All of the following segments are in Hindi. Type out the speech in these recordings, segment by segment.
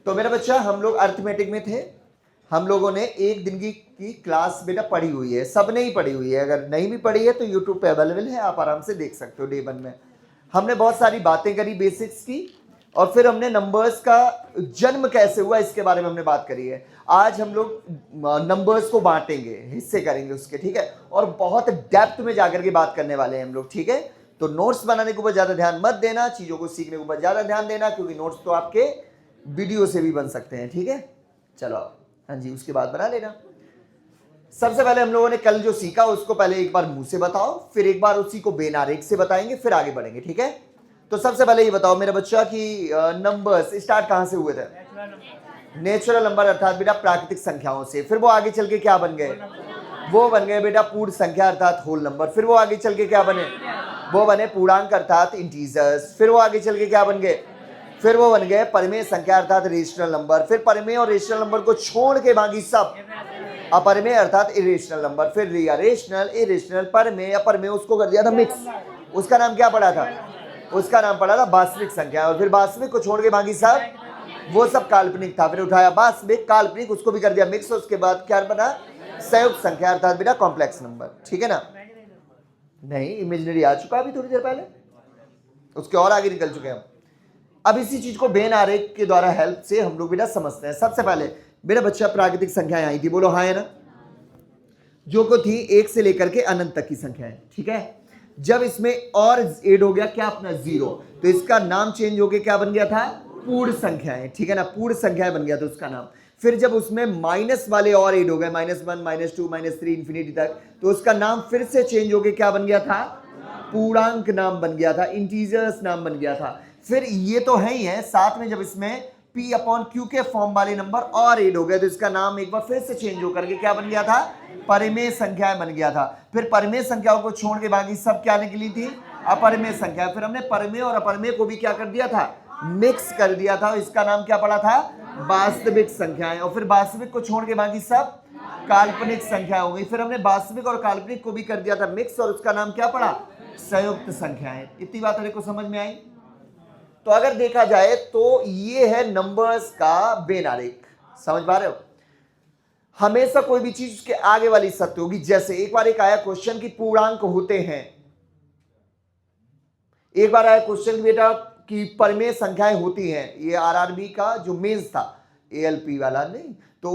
तो मेरा बच्चा हम लोग अर्थमेटिक में थे, हम लोगों ने एक दिन की क्लास बेटा पढ़ी हुई है, सबने ही पढ़ी हुई है। अगर नहीं भी पढ़ी है तो यूट्यूब पे अवेलेबल है, आप आराम से देख सकते हो। डे 1 में हमने बहुत सारी बातें करी बेसिक्स की, और फिर हमने नंबर्स का जन्म कैसे हुआ इसके बारे में हमने बात करी है। आज हम लोग नंबर्स को बांटेंगे, हिस्से करेंगे उसके, ठीक है, और बहुत डेप्थ में जाकर के बात करने वाले हैं हम लोग, ठीक है। तो नोट्स बनाने के ऊपर ज्यादा ध्यान मत देना, चीजों को सीखने के ऊपर ज्यादा ध्यान देना, क्योंकि नोट्स तो आपके वीडियो से भी बन सकते हैं, ठीक है। चलो हाँ जी, उसके बाद बना लेना। सबसे पहले हम लोगों ने कल जो सीखा उसको पहले एक बार मुंह से बताओ, फिर एक बार उसी को बेनारेख से बताएंगे, फिर आगे बढ़ेंगे, ठीक है। तो सबसे पहले ये बताओ मेरा बच्चा कि नंबर्स स्टार्ट कहां से हुए थे? नेचुरल नंबर अर्थात बेटा प्राकृतिक संख्याओं से। फिर वो आगे चल के क्या बन गए? वो बन गए बेटा पूर्ण संख्या अर्थात होल नंबर। फिर वो आगे चल के क्या बने? वो बने पूर्णांक अर्थात इंटीजर्स। फिर वो आगे चल के क्या बन गए? फिर वो बन गए परिमेय संख्या अर्थात रेशनल नंबर। फिर परिमेय और रेशनल नंबर को छोड़ के बाकी सब अपरिमेय अर्थात इरेशनल नंबर। फिर रेशनल, इरेशनल, परिमेय, अपरिमेय, उसको कर दिया था मिक्स। उसका नाम क्या पड़ा था? उसका नाम पड़ा था वास्तविक संख्या। और फिर वास्तविक को छोड़ के बाकी सब वो सब काल्पनिक था। फिर उठाया वास्तविक, काल्पनिक, उसको भी कर दिया मिक्स। उसके बाद क्या बना? संयुक्त संख्या अर्थात बेटा कॉम्प्लेक्स नंबर, ठीक है ना। नहीं, इमेजिनरी आ चुका अभी थोड़ी देर पहले, उसके और आगे निकल चुके हैं। अब इसी चीज को बेन आरेख के द्वारा हेल्प से हम लोग बेटा समझते हैं। सबसे पहले मेरा बच्चा प्राकृतिक संख्याएं आई थी, बोलो हाँ है ना, जो को थी 1 से लेकर के अनंत तक की संख्याएं, ठीक है। जब इसमें और ऐड हो गया क्या अपना 0, तो इसका नाम चेंज हो गया, क्या बन गया था? पूर्ण संख्याएं, ठीक है ना, पूर्ण संख्याएं बन गया था उसका नाम। फिर जब उसमें माइनस वाले और ऐड हो गए, -1, -2, -3 इंफिनिटी तक, तो उसका नाम फिर से चेंज हो गया, क्या बन गया था? पूर्णांक नाम बन गया था, इंटीजर्स नाम बन गया था। फिर ये तो है ही है, साथ में जब इसमें P/Q के फॉर्म वाले नंबर और ऐड हो गए, तो इसका नाम एक बार फिर से चेंज होकर के क्या बन गया था? परिमेय संख्याएं बन गया था। फिर परिमेय संख्याओं को छोड़ के बाकी सब क्या निकली थी? अपरिमेय संख्या। फिर हमने परिमेय और अपरिमेय को भी क्या कर दिया था? मिक्स कर दिया था। इसका नाम क्या पड़ा था? वास्तविक संख्याएं। और फिर वास्तविक को छोड़ के बाकी सब काल्पनिक संख्या हो गई। फिर हमने वास्तविक और काल्पनिक को भी कर दिया था मिक्स, और उसका नाम क्या पड़ा? संयुक्त संख्याएं। इतनी बात हमें को समझ में आई। तो अगर देखा जाए तो ये है नंबर्स का बेन आरेख, समझ पा रहे हो। हमेशा कोई भी चीज उसके आगे वाली सत्य होगी। जैसे एक बार एक आया क्वेश्चन कि पूर्णांक होते हैं, एक बार आया क्वेश्चन बेटा कि परिमेय संख्याएं होती हैं। ये आरआरबी का जो मेंस था, एएलपी वाला नहीं, तो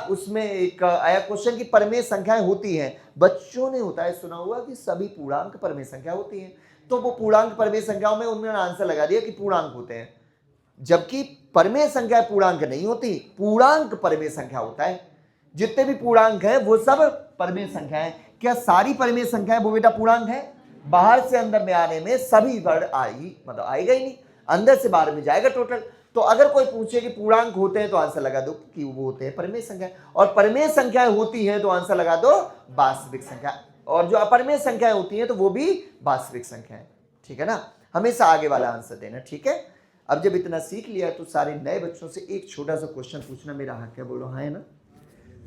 उसमें एक आया क्वेश्चन कि परिमेय संख्याएं होती हैं। बच्चों ने होता है सुना हुआ कि सभी पूर्णांक परिमेय संख्या होती हैं, तो वो पूर्णांक परिमेय संख्याओं में उन्होंने आंसर लगा दिया कि पूर्णांक होते हैं, जबकि परिमेय संख्या पूर्णांक नहीं होती, पूर्णांक परिमेय संख्या होता है। जितने भी पूर्णांक हैं वो सब परिमेय संख्याएं। क्या सारी परिमेय संख्याएं वो बेटा पूर्णांक है? बाहर से अंदर में आने में सभी वर्ड आएगी, मतलब आएगा ही नहीं, अंदर से बाहर में जाएगा टोटल। तो अगर कोई पूछे कि पूर्णांक होते हैं तो आंसर लगा दो कि वो होते हैं परिमेय संख्या, और परिमेय संख्याएं होती हैं तो आंसर लगा दो वास्तविक संख्या, और जो अपरिमेय संख्याएं होती हैं तो वो भी वास्तविक संख्याएं, ठीक है ना। हमेशा आगे वाला आंसर देना, ठीक है। अब जब इतना सीख लिया तो सारे नए बच्चों से एक छोटा सा क्वेश्चन पूछना मेरा हक है, बोलो हाँ है ना।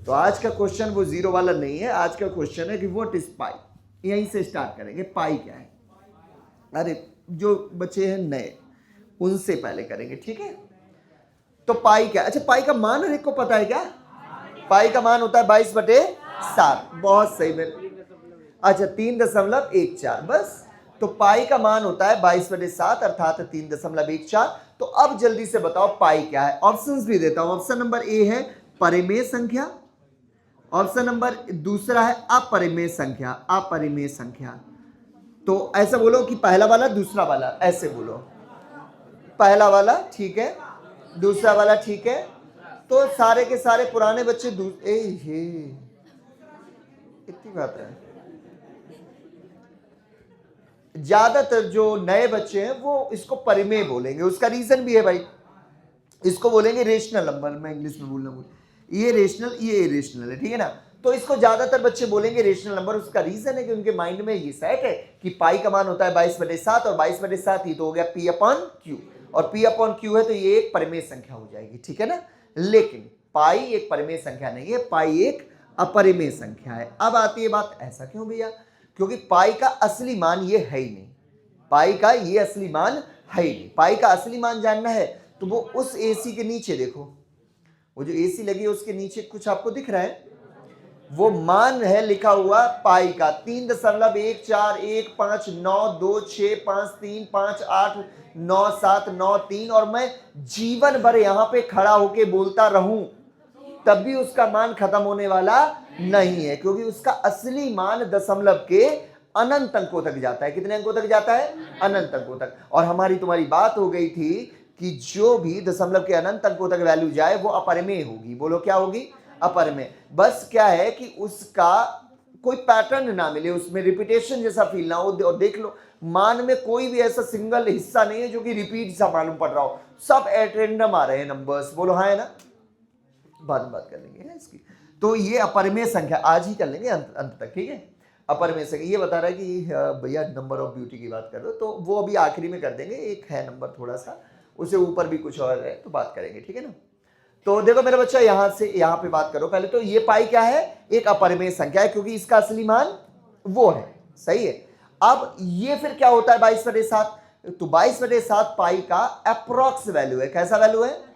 तो आज का क्वेश्चन वो 0 वाला नहीं है, आज का क्वेश्चन है कि व्हाट इज पाई। यहीं से स्टार्ट करेंगे, पाई क्या है। अरे जो बच्चे हैं नए उनसे पहले करेंगे, ठीक है। तो पाई क्या? अच्छा, पाई का मान हर एक को पता है क्या? पाई का मान होता है 22/7। बहुत सही मेरे, अच्छा 3.14, बस। तो पाई का मान होता है 22/7 अर्थात 3.14। तो अब जल्दी से बताओ पाई क्या है। ऑप्शंस भी देता हूं। ऑप्शन नंबर ए है परिमेय संख्या, ऑप्शन नंबर दूसरा है अपरिमेय संख्या, अपरिमेय संख्या। तो ऐसा बोलो कि पहला वाला दूसरा वाला, ऐसे बोलो, पहला वाला ठीक है, दूसरा वाला ठीक है। तो सारे के सारे पुराने बच्चे इतनी बात है। ज्यादातर जो नए बच्चे हैं वो इसको परिमेय बोलेंगे, उसका रीजन भी है भाई, इसको बोलेंगे रेशनल नंबर। मैं इंग्लिश में बोलना भूल, ये रेशनल ये इरेशनल है, ठीक है ना। तो इसको ज्यादातर बच्चे बोलेंगे रेशनल नंबर। उसका रीजन है कि उनके माइंड में ये सेट है कि पाई का मान होता है 22/7, और 22/7 ही तो हो गया P/Q, और P/Q है तो ये एक परिमेय संख्या हो जाएगी, ठीक है ना। लेकिन पाई एक परिमेय संख्या नहीं है, पाई एक अपरिमेय संख्या है। अब आती है बात, ऐसा क्यों भैया? क्योंकि पाई का असली मान ये है ही नहीं, पाई का ये असली मान है ही नहीं। पाई का असली मान जानना है तो वो उस एसी के नीचे देखो, वो जो एसी लगी है उसके नीचे कुछ आपको दिख रहा है, वो मान है लिखा हुआ पाई का 3.14192653583589793 और मैं जीवन भर यहां पे खड़ा होके बोलता रहूं तब भी उसका मान खत्म होने वाला नहीं है, क्योंकि उसका असली मान दशमलव के अनंत अंकों तक जाता है। कितने अंकों तक जाता है? अनंत अंकों तक। और हमारी तुम्हारी बात हो गई थी कि जो भी दशमलव के अनंत अंकों तक वैल्यू जाए वो अपरिमेय होगी। बोलो क्या होगी? अपरिमेय। बस क्या है कि उसका कोई पैटर्न ना मिले, उसमें रिपीटेशन जैसा फील ना हो। और देख लो मान में कोई भी ऐसा सिंगल हिस्सा नहीं है जो कि रिपीट सा मालूम पड़ रहा हो, सब एट रैंडम आ रहे हैं नंबर्स। बोलो हाँ है ना? बात कर लेंगे इसकी। तो ये अपरिमेय संख्या आज ही कर लेंगे अंत तक, ठीक है। अपरिमेय संख्या ये बता रहा है कि भैया नंबर ऑफ ब्यूटी की बात कर रहे हो, तो वो अभी आखिरी में कर देंगे। एक है नंबर थोड़ा सा, उसे ऊपर भी कुछ और है तो बात करेंगे, ठीक है ना। तो देखो मेरा बच्चा यहां से यहां पे बात करो पहले। तो ये पाई क्या है? एक अपरिमेय संख्या है, क्योंकि इसका असली मान वो है, सही है। अब ये फिर क्या होता है 22/7? तो 22/7 पाई का अप्रोक्स वैल्यू है। कैसा वैल्यू है?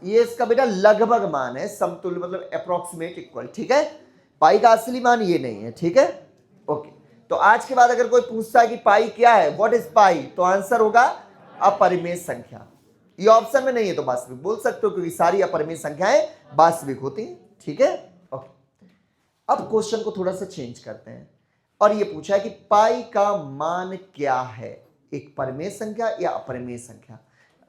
ये इसका बेटा लगभग मान है, समतुल्य मतलब अप्रोक्सीमेट इक्वल, ठीक है। पाई का असली मान ये नहीं है, ठीक है, ओके। तो आज के बाद अगर कोई पूछता है कि पाई क्या है, व्हाट इज पाई, तो आंसर होगा अपरिमेय संख्या। ये ऑप्शन में नहीं है तो वास्तविक बोल सकते हो, क्योंकि सारी अपरिमेय संख्याएं वास्तविक होती हैं, ठीक है, ओके। अब क्वेश्चन को थोड़ा सा चेंज करते हैं और ये पूछा है कि पाई का मान क्या है, एक परिमेय संख्या या अपरिमेय संख्या।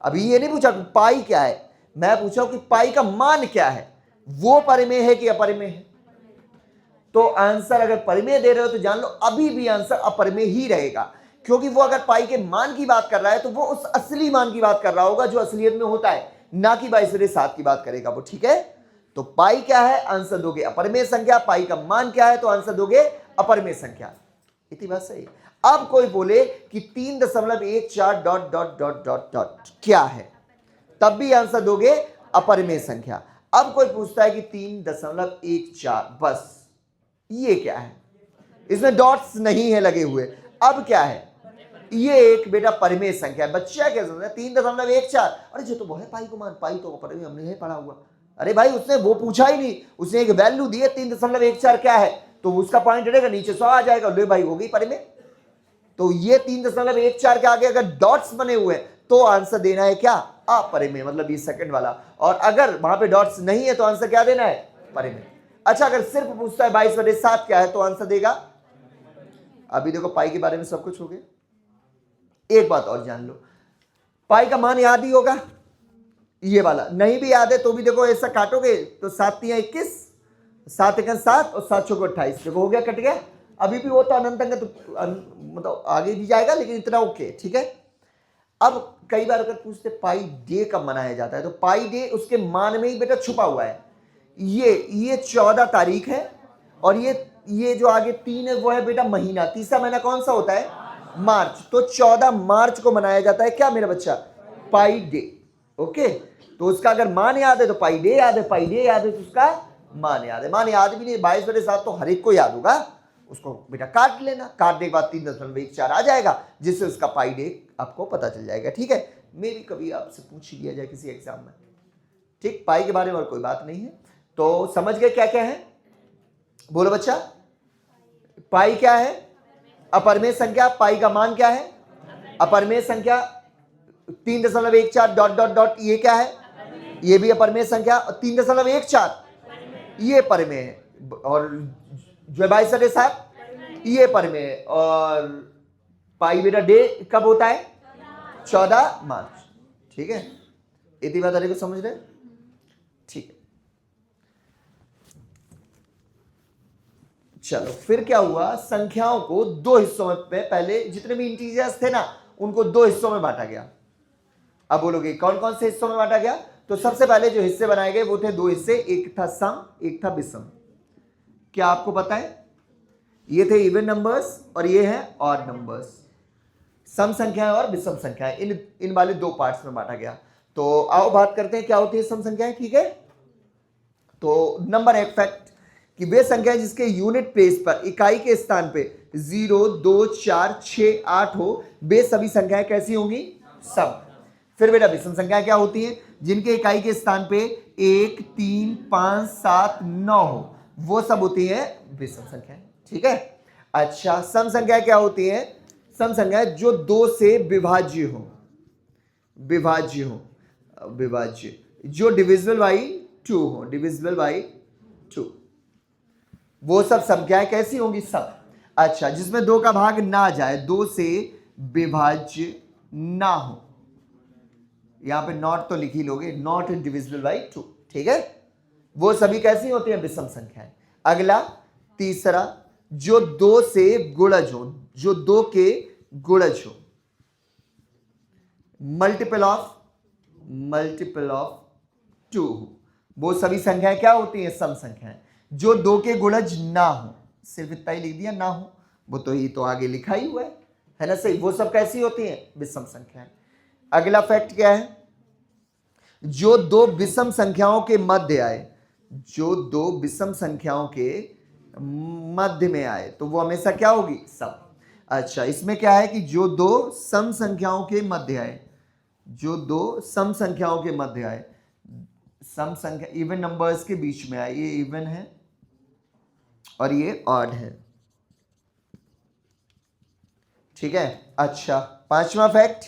अभी ये नहीं पूछा कि पाई क्या है, मैं पूछा कि पाई का मान क्या है, वो परिमेय है कि अपरिमेय है। तो आंसर अगर परिमेय दे रहे हो तो जान लो अभी भी आंसर अपरिमेय ही रहेगा, क्योंकि वो अगर पाई के मान की बात कर रहा है तो वो उस असली मान की बात कर रहा होगा जो असलियत में होता है, ना कि 22/7 की बात करेगा वो, ठीक है। तो पाई क्या है, आंसर दोगे अपरिमेय संख्या। पाई का मान क्या है, तो आंसर दोगे अपरिमेय संख्या। इतनी बात सही। अब कोई बोले कि 3.14 dot dot dot dot dot क्या है, तब भी आंसर दोगे अपरिमेय संख्या। अब कोई पूछता है कि 3.14, बस ये क्या है, इसमें डॉट्स नहीं है लगे हुए, अब क्या है, ये एक बेटा परिमेय संख्या है। बच्चा क्या समझ 3.14, अरे जो तो वो है पाई को मान, पाई तो अपरिमेय हमने नहीं पढ़ा हुआ। अरे भाई उसने वो पूछा ही नहीं, उसने एक वैल्यू दी है 3.14 क्या है, तो उसका पॉइंट रहेगा नीचे 100 आ जाएगा, ले भाई हो गई परिमेय। तो ये 3.14 के आगे अगर डॉट्स बने हुए तो आंसर देना है क्या, अपरिमेय, मतलब ये सेकंड वाला। और अगर वहां पे डॉट्स नहीं है तो आंसर क्या देना है, परिमेय। अच्छा अगर सिर्फ पूछता है 22/7 क्या है तो आंसर देगा। अभी देखो पाई के बारे में सब कुछ हो गया। एक बात और जान लो, पाई का मान याद ही होगा, ये वाला नहीं भी याद है तो भी देखो ऐसा काटोगे तो 7×3=21, 7×1=7 और 7×4=28, देखो हो गया, कट गया। अभी भी वो तो अनंत अंक तो मतलब आगे भी जाएगा, लेकिन इतना ओके, ठीक है। अब कई बार अगर पूछते पाई डे कब मनाया जाता है, तो पाई डे उसके मान में ही बेटा छुपा हुआ है। ये 14 तारीख है और ये जो आगे 3 है वो है बेटा महीना। तीसरा महीना कौन सा होता है, मार्च। तो 14 मार्च को मनाया जाता है क्या मेरा बच्चा, पाई डे, ओके। तो उसका अगर मान याद है तो पाई डे याद है, पाई डे याद है तो उसका मान याद है। मान याद भी नहीं 22/7 तो हर एक को याद होगा, उसको बेटा काट लेना, काटने के बाद 3.14 आ जाएगा, जिससे उसका पाई डे आपको पता चल जाएगा, ठीक है। मे भी कभी आपसे पूछ लिया जाए किसी एग्जाम में, ठीक। पाई के बारे में और कोई बात नहीं है। तो समझ गए क्या क्या है, बोलो बच्चा। पाई क्या है, अपरिमेय संख्या। पाई का मान क्या है, अपरिमेय संख्या। 3.14 डॉट डॉट डॉट ये क्या है, ये भी अपरिमेय संख्या। और 3.14 ये परिमेय है, और जो 22/7 ये परिमेय है। और पाई बेटा डे कब होता है, 14 मार्च, ठीक है। इतनी बात को समझ रहे, ठीक है। चलो फिर क्या हुआ, संख्याओं को दो हिस्सों में, पहले जितने भी इंटीजर्स थे ना उनको दो हिस्सों में बांटा गया। अब बोलोगे कौन कौन से हिस्सों में बांटा गया, तो सबसे पहले जो हिस्से बनाए गए वो थे दो हिस्से, एक था सम, एक था विषम। क्या आपको पता है, ये थे इवन नंबर्स और ये है ऑड नंबर्स। सम संख्याएं और विषम संख्याएं, इन वाले दो पार्ट्स में बांटा गया। तो आओ बात करते हैं क्या होती है सम संख्याएं, ठीक है। तो नंबर एक फैक्ट कि वे संख्याएं जिसके यूनिट प्लेस पर, इकाई के स्थान पे 0, 2, 4, 6, 8 हो, वे सभी संख्याएं कैसी होंगी, सम। फिर बेटा विषम संख्या क्या होती है? जिनके इकाई के स्थान पे 1, 3, 5, 7, 9 हो, वो सब होती है विषम संख्या। ठीक है। अच्छा, सम संख्या क्या होती है? सम संख्या जो 2 से विभाज्य हो, विभाज्य जो डिविजिबल बाई 2 हो, डिविजिबल बाई 2, वो सब संख्याएं कैसी होंगी? सम। अच्छा, जिसमें 2 का भाग ना जाए, 2 से विभाज्य ना हो, यहां पे नॉट तो लिख ही लोगे, नॉट डिविजिबल बाई 2। ठीक है, वो सभी कैसी होती हैं? विषम संख्याएं। अगला तीसरा, जो 2 से गुणज हो, जो 2 के गुणज हो, मल्टीपल ऑफ 2 हो, वो सभी संख्याएं क्या होती हैं? सम संख्याएं। जो 2 के गुणज ना हो, सिर्फ इतना ही लिख दिया, ना हो, वो तो ही तो आगे लिखा ही हुआ है ना? सही, वो सब कैसी होती हैं? विषम संख्याएं। अगला फैक्ट क्या है? जो 2 विषम संख्याओं के मध्य आए, जो 2 विषम संख्याओं के मध्य में आए, तो वो हमेशा क्या होगी? सम। अच्छा, इसमें क्या है कि जो 2 सम संख्याओं के मध्य आए, जो 2 सम संख्याओं के मध्य आए, सम संख्या इवन नंबर्स के बीच में आए, ये इवन है और ये ऑड है। ठीक है। अच्छा, पांचवा फैक्ट,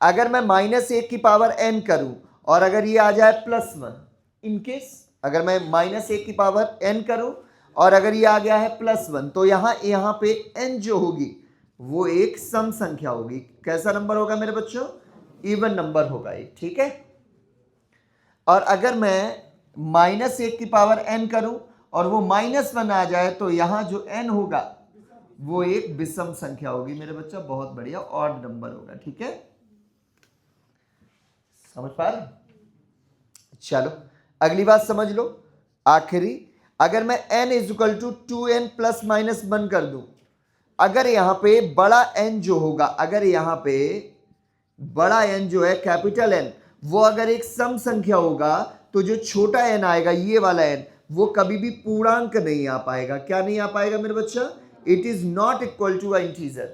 अगर मैं -1 की पावर n करूं और अगर ये आ जाए +1, इनकेस अगर मैं -1 की पावर n करूं और अगर ये आ गया है +1, तो यहां पे n जो होगी वो एक सम संख्या होगी। कैसा नंबर होगा मेरे बच्चों? इवन नंबर होगा एक। ठीक है। और अगर मैं -1 की पावर n करूं और वो -1 आ जाए, तो यहां जो n होगा वो एक विषम संख्या होगी मेरे बच्चा, बहुत बढ़िया, ऑड नंबर होगा। ठीक है, समझ पा रहे? चलो अगली बात समझ लो, आखिरी, अगर मैं n = 2n ± 1 कर दूं, अगर यहां पे बड़ा n जो होगा, अगर यहां पे बड़ा n जो है, कैपिटल N, वो अगर एक सम संख्या होगा, तो जो छोटा n आएगा, ये वाला n, वो कभी भी पूर्णांक नहीं आ पाएगा। क्या नहीं आ पाएगा मेरे बच्चा? It is not equal to a integer,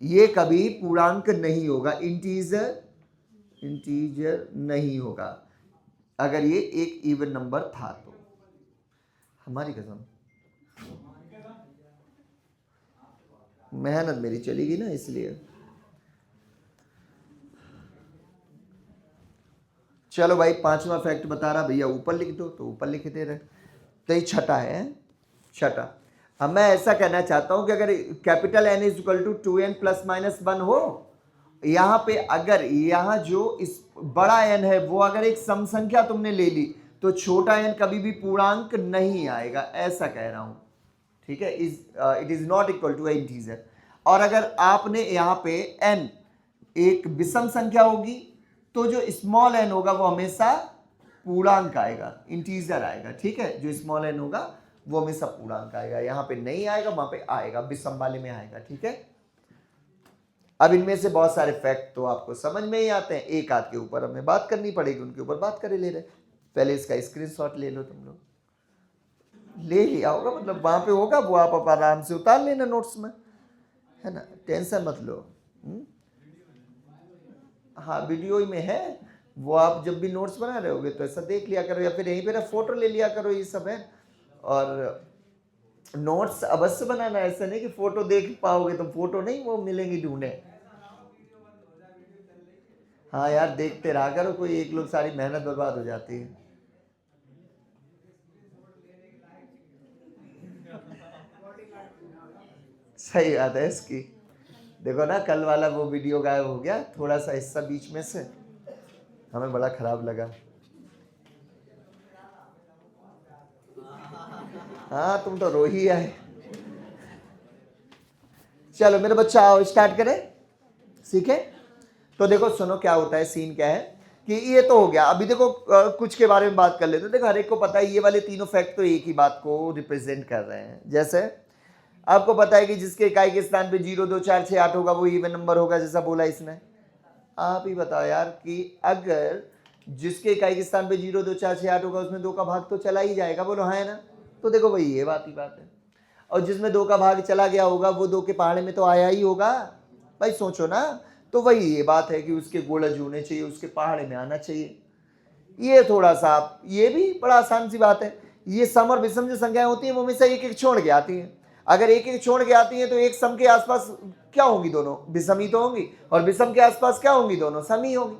ये कभी पूर्णांक नहीं होगा, इंटीजर नहीं होगा, अगर ये एक इवन नंबर था तो। हमारी कसम, मेहनत मेरी चलेगी ना, इसलिए। चलो भाई, पांचवा फैक्ट बता रहा भैया, ऊपर लिख दो, तो ऊपर लिख दे रहे। तो ये छठा है, छठा। अब मैं ऐसा कहना चाहता हूं कि अगर कैपिटल N = 2n ± 1 हो, यहां पे अगर यहां जो इस बड़ा n है वो अगर एक सम संख्या तुमने ले ली, तो छोटा n कभी भी पूर्णांक नहीं आएगा, ऐसा कह रहा हूं। ठीक है, it is not equal to integer. और अगर आपने यहां पे n एक विषम संख्या होगी, तो जो स्मॉल n होगा वो हमेशा पूर्णांक आएगा, इंटीजर आएगा। ठीक है, जो स्मॉल n होगा वो हमेशा पूर्णांक आएगा, यहां पे नहीं आएगा, वहां पे आएगा, विषम वाले में आएगा। ठीक है, अब इनमें से बहुत सारे फैक्ट तो आपको समझ में ही आते हैं, एक आध के ऊपर हमें बात करनी पड़ेगी, उनके ऊपर बात करे ले रहे। पहले इसका स्क्रीनशॉट ले लो, तुम लोग ले लिया होगा, मतलब वहां पे होगा, वो आप आराम से उतार लेना नोट्स में, है ना, टेंशन मत लो। हाँ, वीडियो ही में है वो, आप जब भी नोट्स बना रहे होगे तो ऐसा देख लिया करो, या फिर यहीं पे ना फोटो ले लिया करो, ये सब है। और नोट्स अवश्य बनाना, ऐसा नहीं कि फोटो देख पाओगे तो फोटो नहीं वो मिलेंगी ढूंढे। हाँ यार, देखते रहा करो, कोई एक लोग सारी मेहनत बर्बाद हो जाती है। सही बात है इसकी। देखो ना, कल वाला वो वीडियो गायब हो गया, थोड़ा सा हिस्सा बीच में से, हमें बड़ा खराब लगा। हाँ, तुम तो रो ही आए। चलो मेरे बच्चा, आओ स्टार्ट करें, सीखे। तो देखो सुनो, क्या होता है, सीन क्या है कि ये तो हो गया। अभी देखो कुछ के बारे में बात कर लेते हैं। देखो हर एक को पता है, ये वाले तीनों फैक्ट तो एक ही बात को रिप्रेजेंट कर रहे हैं। जैसे आपको पता है कि जिसके इकाई के स्थान पे 0, 2, 4, 6, 8 होगा वो इवन नंबर होगा, जैसा बोला इसने। आप ही बताओ यार कि अगर जिसके इकाई के स्थान पे 0, 2, 4, 6, 8 होगा, उसमें 2 का भाग तो चला ही जाएगा, बोलो हाँ है ना। तो देखो भाई, ये बात ही बात है। और जिसमें 2 का भाग चला गया होगा, वो 2 के पहाड़े में तो आया ही होगा। भाई सोचो ना, तो वही ये बात है कि उसके गोलज होने चाहिए, उसके पहाड़े में आना चाहिए। ये थोड़ा सा ये भी बड़ा आसान सी बात है। ये सम और विषम जो संख्याएं होती हैं वो हमेशा एक एक छोड़ के आती हैं। अगर एक एक छोड़ के आती हैं तो एक सम के आसपास क्या होंगी, दोनों विषम ही तो होंगी, और विषम के आसपास क्या होंगी, दोनों सम ही होंगी।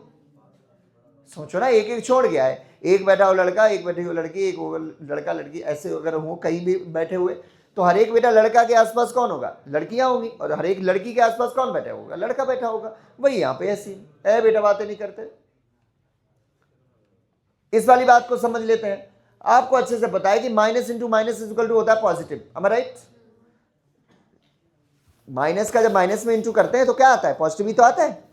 सोचो ना, एक एक छोड़ गया है, एक बैठा हो लड़का, एक बैठी हो लड़की, एक लड़का लड़की, ऐसे अगर हो कहीं भी बैठे हुए, तो हर एक बेटा लड़का के आसपास कौन होगा, लड़कियां होंगी, और हर एक लड़की के आसपास कौन बैठा होगा, लड़का बैठा होगा। वही यहाँ पे ऐसी है बेटा, बातें नहीं करते। इस वाली बात को समझ लेते हैं। आपको अच्छे से पता है कि minus into minus is equal to होता है positive, am I right? Minus का जब माइनस में इंटू करते हैं तो क्या आता है, पॉजिटिव ही तो आता है।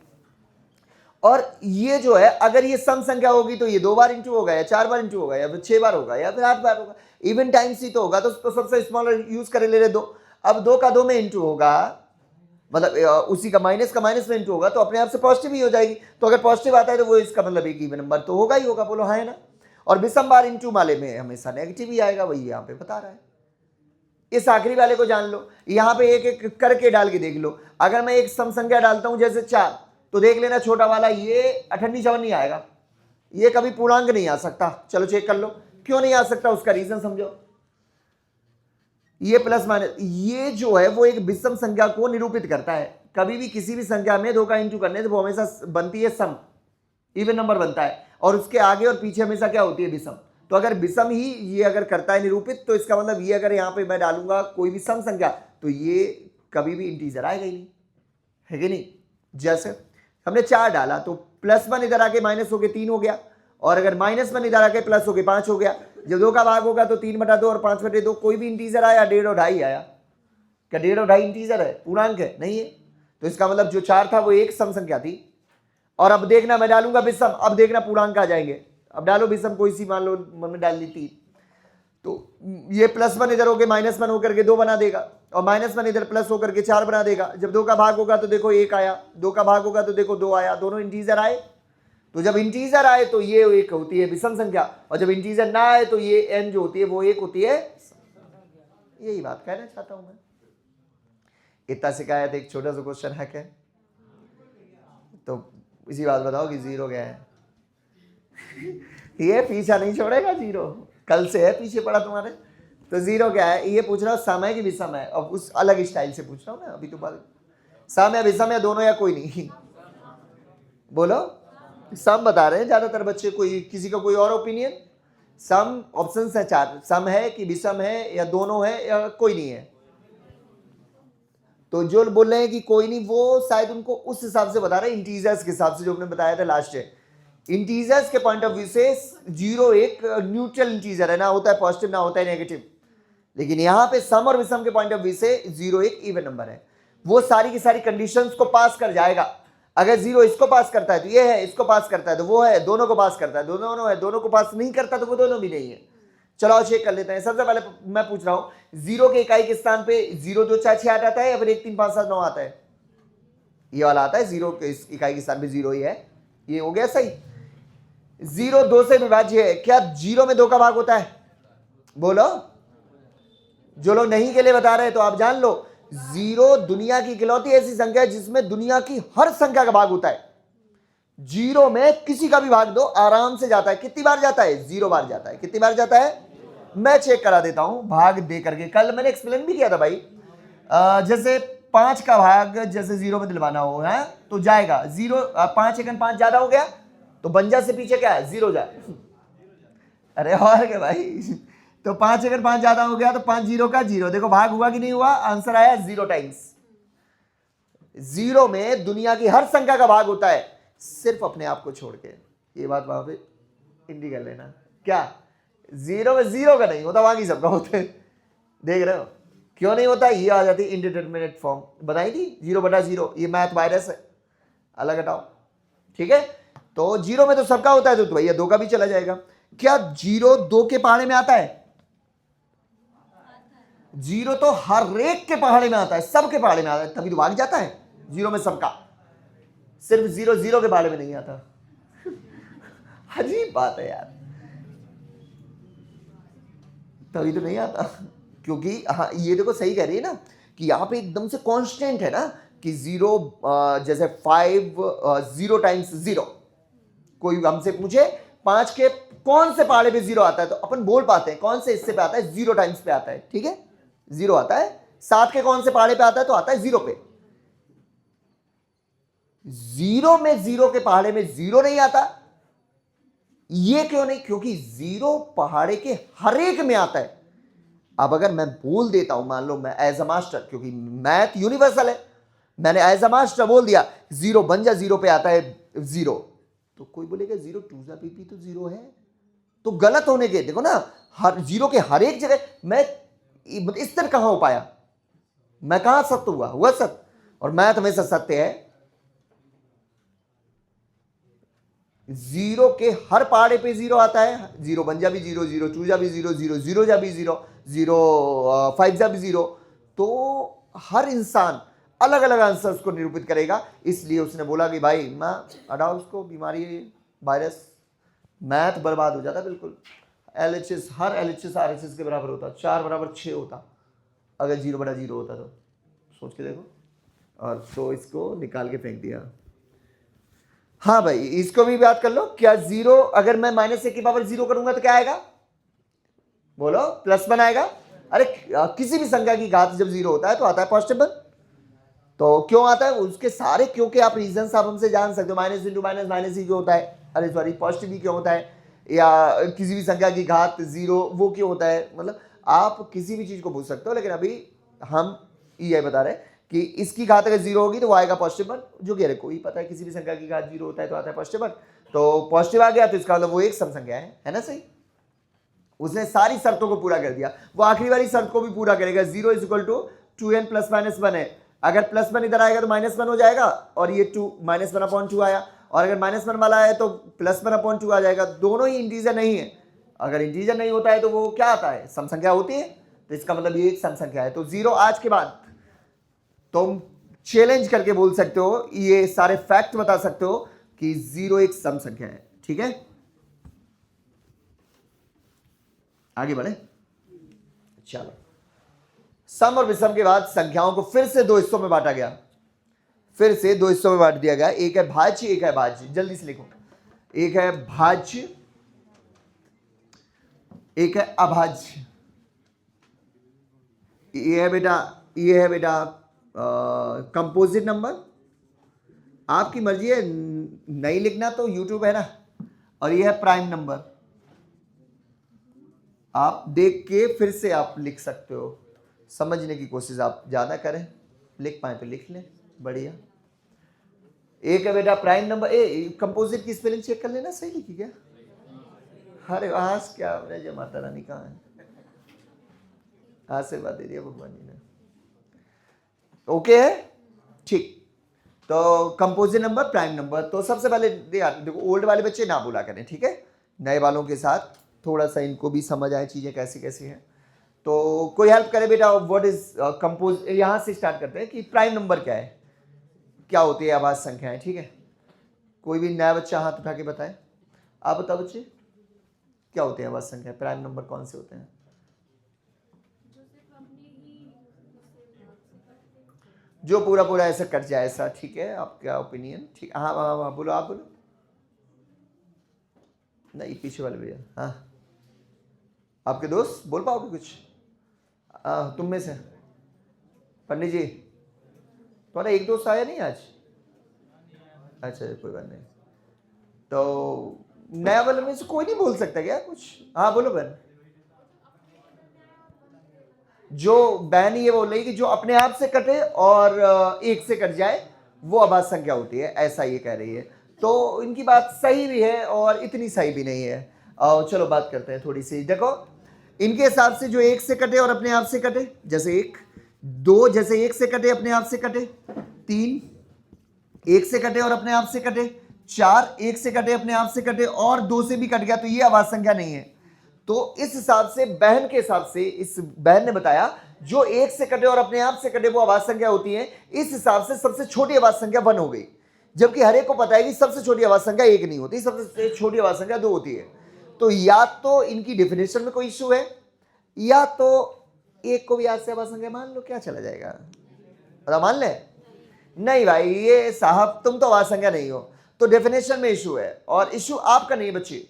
और ये जो है, अगर ये सम संख्या होगी तो ये 2 बार इंटू होगा, या 4 बार इंटू होगा, या फिर 6 बार होगा, या फिर 8 बार होगा, इवन टाइम्स ही तो होगा। तो सबसे स्मॉलर यूज कर ले 2। अब 2 का 2 में इंटू होगा, मतलब उसी का माइनस में इंटू होगा, तो अपने आप से पॉजिटिव ही हो जाएगी। तो अगर पॉजिटिव आता है तो वो इसका मतलब एक इवन नंबर तो होगा ही होगा, बोलो हाँ है ना। और विषम बार इंटू वाले में हमेशा नेगेटिव ही आएगा, वही यहाँ पे बता रहा है। इस आखिरी वाले को जान लो, यहाँ पे एक एक करके डाल के देख लो। अगर मैं एक सम संख्या डालता हूं जैसे 4, तो देख लेना छोटा वाला ये 58 नहीं आएगा, ये कभी पूर्णांक नहीं आ सकता। चलो चेक कर लो क्यों नहीं आ सकता, उसका रीजन समझो। ये प्लस माइनस, ये जो है वो एक विषम संख्या को निरूपित करता है। कभी भी किसी भी संख्या में 2 का इंटू करने से वो हमेशा बनती है सम, इवन नंबर बनता है, और उसके आगे और पीछे हमेशा क्या होती है, विषम। तो अगर विषम ही ये अगर करता है निरूपित, तो इसका मतलब ये अगर यहाँ पे मैं डालूंगा कोई भी सम संख्या, तो ये कभी भी इंटीजर आएगा ही नहीं, है कि नहीं। जैसे हमने 4 डाला तो +1 इधर आके माइनस होके 3 हो गया, और अगर -1 इधर आके प्लस होके 5 हो गया। जब 2 का भाग होगा तो 3/2 और 5/2 कोई भी इंटीजर आया, 1.5 और 2.5 आया। क्या 1.5 और 2.5 इंटीजर है, पूर्णांक है, नहीं है। तो इसका मतलब जो 4 था वो एक सम संख्या थी। और अब देखना मैं डालूंगा विषम, अब देखना पूर्णांक आ जाएंगे। अब डालो विषम कोई सी, मान लो मन में डाल ली 3, तो ये +1 इधर होकर -1 होकर के 2 बना देगा, और -1 इधर प्लस होकर के 4 बना देगा। जब 2 का भाग होगा तो देखो 1 आया, 2 का भाग होगा तो देखो 2 आया, दोनों इंटीजर आए। तो जब इंटीजर आए तो ये एक होती है विषम संख्या, और जब इंटीजर ना आए तो ये n जो होती है वो एक होती है। यही बात कहना चाहता हूं मैं। इतना सिखाया था, एक छोटा सा क्वेश्चन है क्या, तो इसी बात बताओ कि 0 क्या है। ये पीछा नहीं छोड़ेगा 0, कल से है पीछे पड़ा तुम्हारे। तो 0 क्या है ये पूछ रहा हूँ, सम है कि विषम है। अब उस अलग स्टाइल से पूछ रहा हूँ ना, अभी तो बात सम या विषम या दोनों या कोई नहीं। बोलो, सम बता रहे हैं ज्यादातर बच्चे, कोई किसी का कोई और ओपिनियन। सम ऑप्शन है 4, सम है कि विषम है, या दोनों है, या कोई नहीं है। तो जो बोल रहे हैं कि कोई नहीं, वो शायद उनको उस हिसाब से बता रहे हैं, इंटीजर्स के हिसाब से जो हमने बताया था लास्ट है। इंटीजर्स के पॉइंट ऑफ व्यू से 0 एक न्यूट्रल इंटीजर है, ना होता है पॉजिटिव ना होता है नेगेटिव। लेकिन यहाँ पे सम और विषम के पॉइंट ऑफ व्यू से 0 एक इवन नंबर है, वो सारी की सारी कंडीशंस को पास कर जाएगा। अगर 0 इसको पास करता है तो ये है, इसको पास करता है तो वो है, दोनों को पास करता है दोनों है, दोनों को पास नहीं करता तो वो दोनों भी नहीं है। चलो चेक कर लेते हैं। सबसे पहले मैं पूछ रहा हूं 0 के इकाई के स्थान पे 0 2 4 6 8 आता है, या फिर 1 3 5 7 9 आता है। ये वाला आता है, 0 के इकाई के स्थान पे 0 ही है, ये हो गया सही। 0 2 से विभाज्य है, क्या 0 में 2 का भाग होता है, बोलो। जो लोग नहीं के लिए बता रहे हैं तो आप जान लो, 0 दुनिया की इकलौती ऐसी संख्या है जिसमें दुनिया की हर संख्या का भाग होता है। 0 में किसी का भी भाग दो आराम से जाता है। कितनी बार जाता है, 0 बार जाता है। कितनी बार जाता है, मैं चेक करा देता हूं भाग दे करके, कल मैंने एक्सप्लेन भी किया था भाई। जैसे 5 का भाग जैसे 0 में दिलवाना हो है तो जाएगा 0, 5 1 5 ज्यादा हो गया तो बंजा से पीछे क्या है, 0 जाए। अरे और क्या भाई, तो 5 1 5 ज्यादा हो गया तो 5 0 का 0, देखो भाग हुआ कि नहीं हुआ, आंसर आया 0 टाइम्स। 0 में दुनिया की हर संख्या का भाग होता है, सिर्फ अपने आप को छोड़ के। ये बात वहां पे इंडी कर लेना, क्या 0 में 0 का नहीं होता, वहां की सबका होते हैं। देख रहे हो क्यों नहीं होता, ये आ जाती इंडिटरमिनेट फॉर्म, बताई थी 0/0। ये मैथ वायरस है, अलग हटाओ, ठीक है। तो 0 में तो सबका होता है, तो भैया 2 का भी चला जाएगा। क्या 0 2 के पहाड़े में आता है, 0 तो हर एक के पहाड़े में आता है, सबके पहाड़े में आता है, तभी तो भाग जाता है 0 में सबका। सिर्फ 0 0 के बारे में नहीं आता। अजीब बात है यार, तभी तो नहीं आता। क्योंकि हाँ ये देखो सही कह रही है ना कि यहाँ पे एकदम से कांस्टेंट है ना, कि 0 जैसे 5 0 टाइम्स 0, कोई हमसे पूछे 5 के कौन से पहाड़े पे 0 आता है तो अपन बोल पाते हैं कौन से हिस्से पे आता है, 0 टाइम्स पे आता है, ठीक है 0 आता है। 7 के कौन से पहाड़े पे आता है तो आता है 0 पे। 0 में 0 के पहाड़े में 0 नहीं आता, ये क्यों नहीं? क्योंकि 0 पहाड़े के हर एक में आता है। अब अगर मैं बोल देता हूं, मान लो मैं एज अ मास्टर, क्योंकि मैथ यूनिवर्सल है, मैंने एज अ मास्टर बोल दिया 0 बन जा 0 पे आता है 0, तो कोई बोलेगा 0 2 जा पीपी तो 0 है, तो गलत होने के देखो ना, हर 0 के हर एक जगह मैं इस तरह कहां हो पाया, मैं कहां सत्य हुआ सत्य, और मैथ हमेशा सत्य है। 0 के हर पहाड़े पे 0 आता है, 0 बन जा भी 0, 0 2 जा भी 0, 0 0 जा भी 0, 0 5 जा भी 0, तो हर इंसान अलग अलग आंसर्स को निरूपित करेगा। इसलिए उसने बोला कि भाई मैं हटाओ उसको, बीमारी वायरस, मैथ बर्बाद हो जाता बिल्कुल। LHS हर LHS RHS के बराबर होता, 4 बराबर 6 होता अगर 0 बटा 0 होता तो, सोच के देखो। और तो इसको निकाल के फेंक दिया। हाँ भाई इसको भी बात कर लो, क्या 0 अगर मैं -1 की पावर 0 करूंगा तो क्या आएगा, बोलो +1 आएगा। अरे किसी भी संख्या की घात जब 0 होता है तो आता है पॉजिटिव 1, तो क्यों आता है उसके सारे क्योंकि आप रीजन आप हमसे जान सकते हो, माइनस इंटू माइनस माइनस ही क्यों होता है, अरे सॉरी पॉजिटिव भी क्यों होता है, या किसी भी संख्या की घात 0 वो क्यों होता है, मतलब आप किसी भी चीज को पूछ सकते हो। लेकिन अभी हम ये बता रहे हैं कि इसकी घात अगर 0 होगी तो वो आएगा पॉजिटिव 1, जो कि अरे कोई पता है किसी भी संख्या की घात 0 होता है तो आता है पॉजिटिव 1, तो पॉजिटिव आ गया तो इसका मतलब वो एक सम संख्या है ना, सही। उसने सारी शर्तों को पूरा कर दिया, वो आखिरी वाली शर्त को भी पूरा करेगा। 0 = 2n + -1 है, अगर +1 इधर आएगा तो -1 हो जाएगा, और ये 2 -1/2 आया, और अगर -1 वाला है तो +1/2 आ जाएगा। दोनों ही इंटीजर नहीं है, अगर इंटीजर नहीं होता है तो वो क्या आता है, सम संख्या होती है, तो इसका मतलब ये एक सम संख्या है। तो 0 आज के बाद तुम चैलेंज करके बोल सकते हो, ये सारे फैक्ट बता सकते हो कि 0 एक सम संख्या है, ठीक है। आगे बढ़े, चलो। सम और विषम के बाद संख्याओं को फिर से 2 हिस्सों में बांटा गया, फिर से 2 हिस्सों में बांट दिया गया, एक है भाज्य एक है भाज्य, जल्दी से लिखो, एक है भाज्य एक है अभाज्य। ये है बेटा कंपोजिट नंबर, आपकी मर्जी है, नहीं लिखना तो यूट्यूब है ना, और ये है प्राइम नंबर, आप देख के फिर से आप लिख सकते हो, समझने की कोशिश आप ज़्यादा करें, लिख पाए तो लिख लें, बढ़िया। एक है बेटा prime number, composite key spelling check कर लेना, सही लिखी क्या, अरे आज क्या जय माता रानी कहाँ है, आशीर्वाद दे दिया भगवान जी ने, ओके है ठीक। तो कंपोजिट नंबर प्राइम नंबर, तो सबसे पहले देखो ओल्ड वाले बच्चे ना बोला करें, ठीक है, नए वालों के साथ थोड़ा सा इनको भी समझ आए चीज़ें कैसी कैसी हैं। तो कोई हेल्प करे बेटा, व्हाट इज कंपोज, यहाँ से स्टार्ट करते हैं कि प्राइम नंबर क्या है, क्या होती है आभाज्य संख्याएं, ठीक है। कोई भी नया बच्चा हाथ उठा के बताए, आप बताओ बच्चे क्या होते हैं आभाज्य संख्या, प्राइम नंबर कौन से होते हैं, जो पूरा पूरा ऐसे कट जाए ऐसा, ठीक है, आपका ओपिनियन, ठीक। हाँ हाँ हाँ बोलो, आप बोलो, नहीं पीछे वाले भैया, हाँ आपके दोस्त बोल पाओगे कुछ, तुम में से पंडित जी, तुम्हारा एक दोस्त आया नहीं आज, अच्छा कोई बात नहीं, तो नया वाले में से कोई नहीं बोल सकता क्या कुछ, हाँ बोलो बहन। जो बहन ये बोल रही कि जो अपने आप से कटे और एक से कट जाए वो अभाज्य संख्या होती है, ऐसा ये कह रही है। तो इनकी बात सही भी है और इतनी सही भी नहीं है। चलो बात करते हैं थोड़ी सी, देखो इनके हिसाब से जो एक से कटे और अपने आप से कटे, जैसे 1 2 जैसे एक से कटे अपने आप से कटे, 3 एक से कटे और अपने आप से कटे, 4 एक से कटे अपने आप से कटे और 2 से भी कट गया, तो ये अभाज्य संख्या नहीं है। तो इस हिसाब से बहन के हिसाब से, इस बहन ने बताया जो एक से कटे और अपने आप से कटे वो अभाज्य संख्या होती है, इस हिसाब से सबसे छोटी अभाज्य संख्या 1 हो गई, जबकि हर एक को पता है कि सबसे छोटी अभाज्य संख्या 1 नहीं होती, सबसे छोटी अभाज्य संख्या 2 होती है। तो या तो इनकी डेफिनेशन में कोई इश्यू है, या तो एक को भी आज से अभाज्य संख्या मान लो, क्या चला जाएगा, मान ले, नहीं भाई, ये साहब तुम तो आवाज संज्ञा नहीं हो, तो डेफिनेशन में इशू है, और इशू आपका नहीं बच्चे।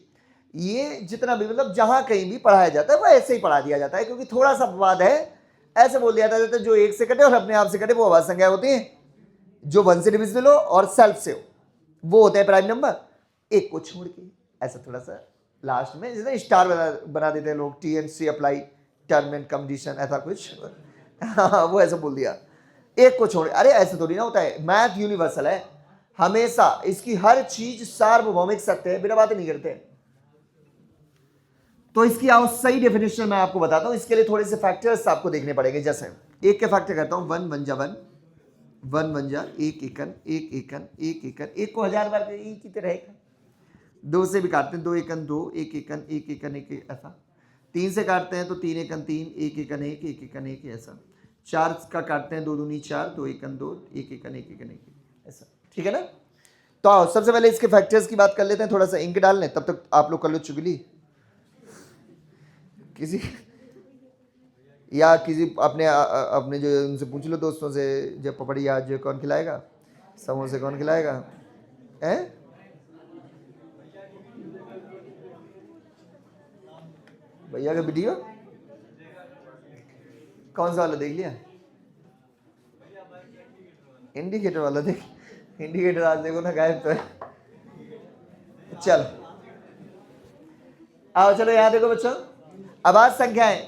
ये जितना भी मतलब जहां कहीं भी पढ़ाया जाता है वो ऐसे ही पढ़ा दिया जाता है, क्योंकि थोड़ा सा अपवाद है, ऐसे बोल दिया जाता है जो एक से कटे और अपने आप से कटे वो आवाज संज्ञा होती है, जो वन से डिविजिबल हो और सेल्फ से हो वो होता है प्राइम नंबर। एक को छोड़ के ऐसा थोड़ा सा लास्ट में जैसे स्टार बना देते हैं लोग, TNC apply, term and condition, ऐसा कुछ हाँ वो ऐसा बोल दिया, एक को छोड़। अरे ऐसे थोड़ी ना होता है, मैथ यूनिवर्सल है, हमेशा इसकी हर चीज सार्वभौमिक सत्य है, बिना बातें नहीं करते। तो इसकी आओ सही डेफिनेशन मैं आपको बताता हूं, इसके लिए थोड़े से फैक्टर्स आपको देखने पड़ेंगे। जैसे एक के फैक्टर करता हूं, वन वन जा वन, वन वन जा एक एकन, एक एकन, एक एकन, एक को 1000 बार एक ही तरह रहेगा। दो से भी काटते हैं, दो एकन दो, एक एकन एक एकन एक, ऐसा। तीन से काटते हैं तो तीन एकन तीन, एक एकन एक, एक एकन एक, ऐसा। चार का काटते हैं, दो दूनी चार, दो एकन दो, एक एकन एक, एकन एक, ऐसा। ठीक है ना। तो आओ सबसे पहले इसके फैक्टर्स की बात कर लेते हैं, थोड़ा सा इंक डाल लें, तब तक आप लोग कर लो चुगली किसी या किसी अपने जो उनसे पूछ लो दोस्तों से, जब पपड़ी आज कौन खिलाएगा, समोसे कौन खिलाएगा, हैं? भैया का वीडियो कौन सा वाला देख लिया? इंडिकेटर वाला देख, इंडिकेटर आज देखो ना गायब तो है। चलो आओ चलो यहाँ देखो बच्चों, आवाज संख्याएं।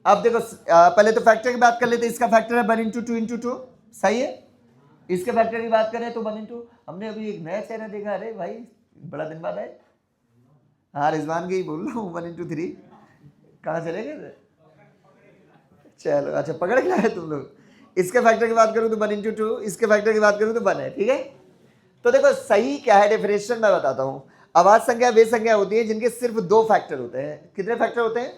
अब देखो पहले तो फैक्टर की बात कर लेते हैं, इसका फैक्टर है 1 इंटू 2 इंटू 2, सही है। इसके फैक्टर की बात करें तो 1 इंटू, हमने अभी एक नया चेहरा देखा, अरे भाई बड़ा दिन बाद है। हाँ रिजवान की बोल रहा हूँ, 1 इंटू 3 कहाँ चले गए? चलो अच्छा पकड़ के लाए तुम लोग। इसके फैक्टर की बात करूँ तो 1 इंटू 2, इसके फैक्टर की बात करूँ तो 1 है, ठीक है। तो देखो सही क्या है डेफिनेशन मैं बताता हूँ। आवाज संख्या वे संख्या होती है जिनके सिर्फ दो फैक्टर होते हैं। कितने फैक्टर होते हैं?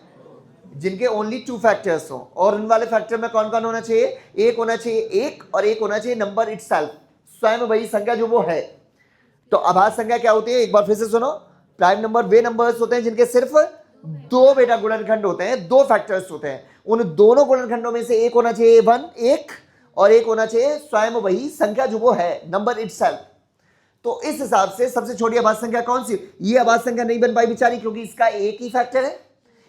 जिनके ओनली 2 फैक्टर्स हो, और उन वाले फैक्टर में कौन कौन होना चाहिए? एक होना चाहिए एक, और एक होना चाहिए नंबर इटसेल्फ, स्वयं वही संख्या जो वो है। तो आभास संख्या क्या होती है, एक बार फिर से सुनो। प्राइम नंबर वे नंबर्स होते हैं जिनके सिर्फ दो बेटा गुणनखंड होते हैं, दो फैक्टर्स होते हैं। उन दोनों गुणनखंडों में से एक होना चाहिए 1 एक, और एक होना चाहिए स्वयं वही संख्या जो वो है, नंबर इटसेल्फ। तो इस हिसाब से सबसे छोटी आभास संख्या कौन सी? ये आभास संख्या नहीं बन पाई बेचारी क्योंकि इसका एक ही फैक्टर है।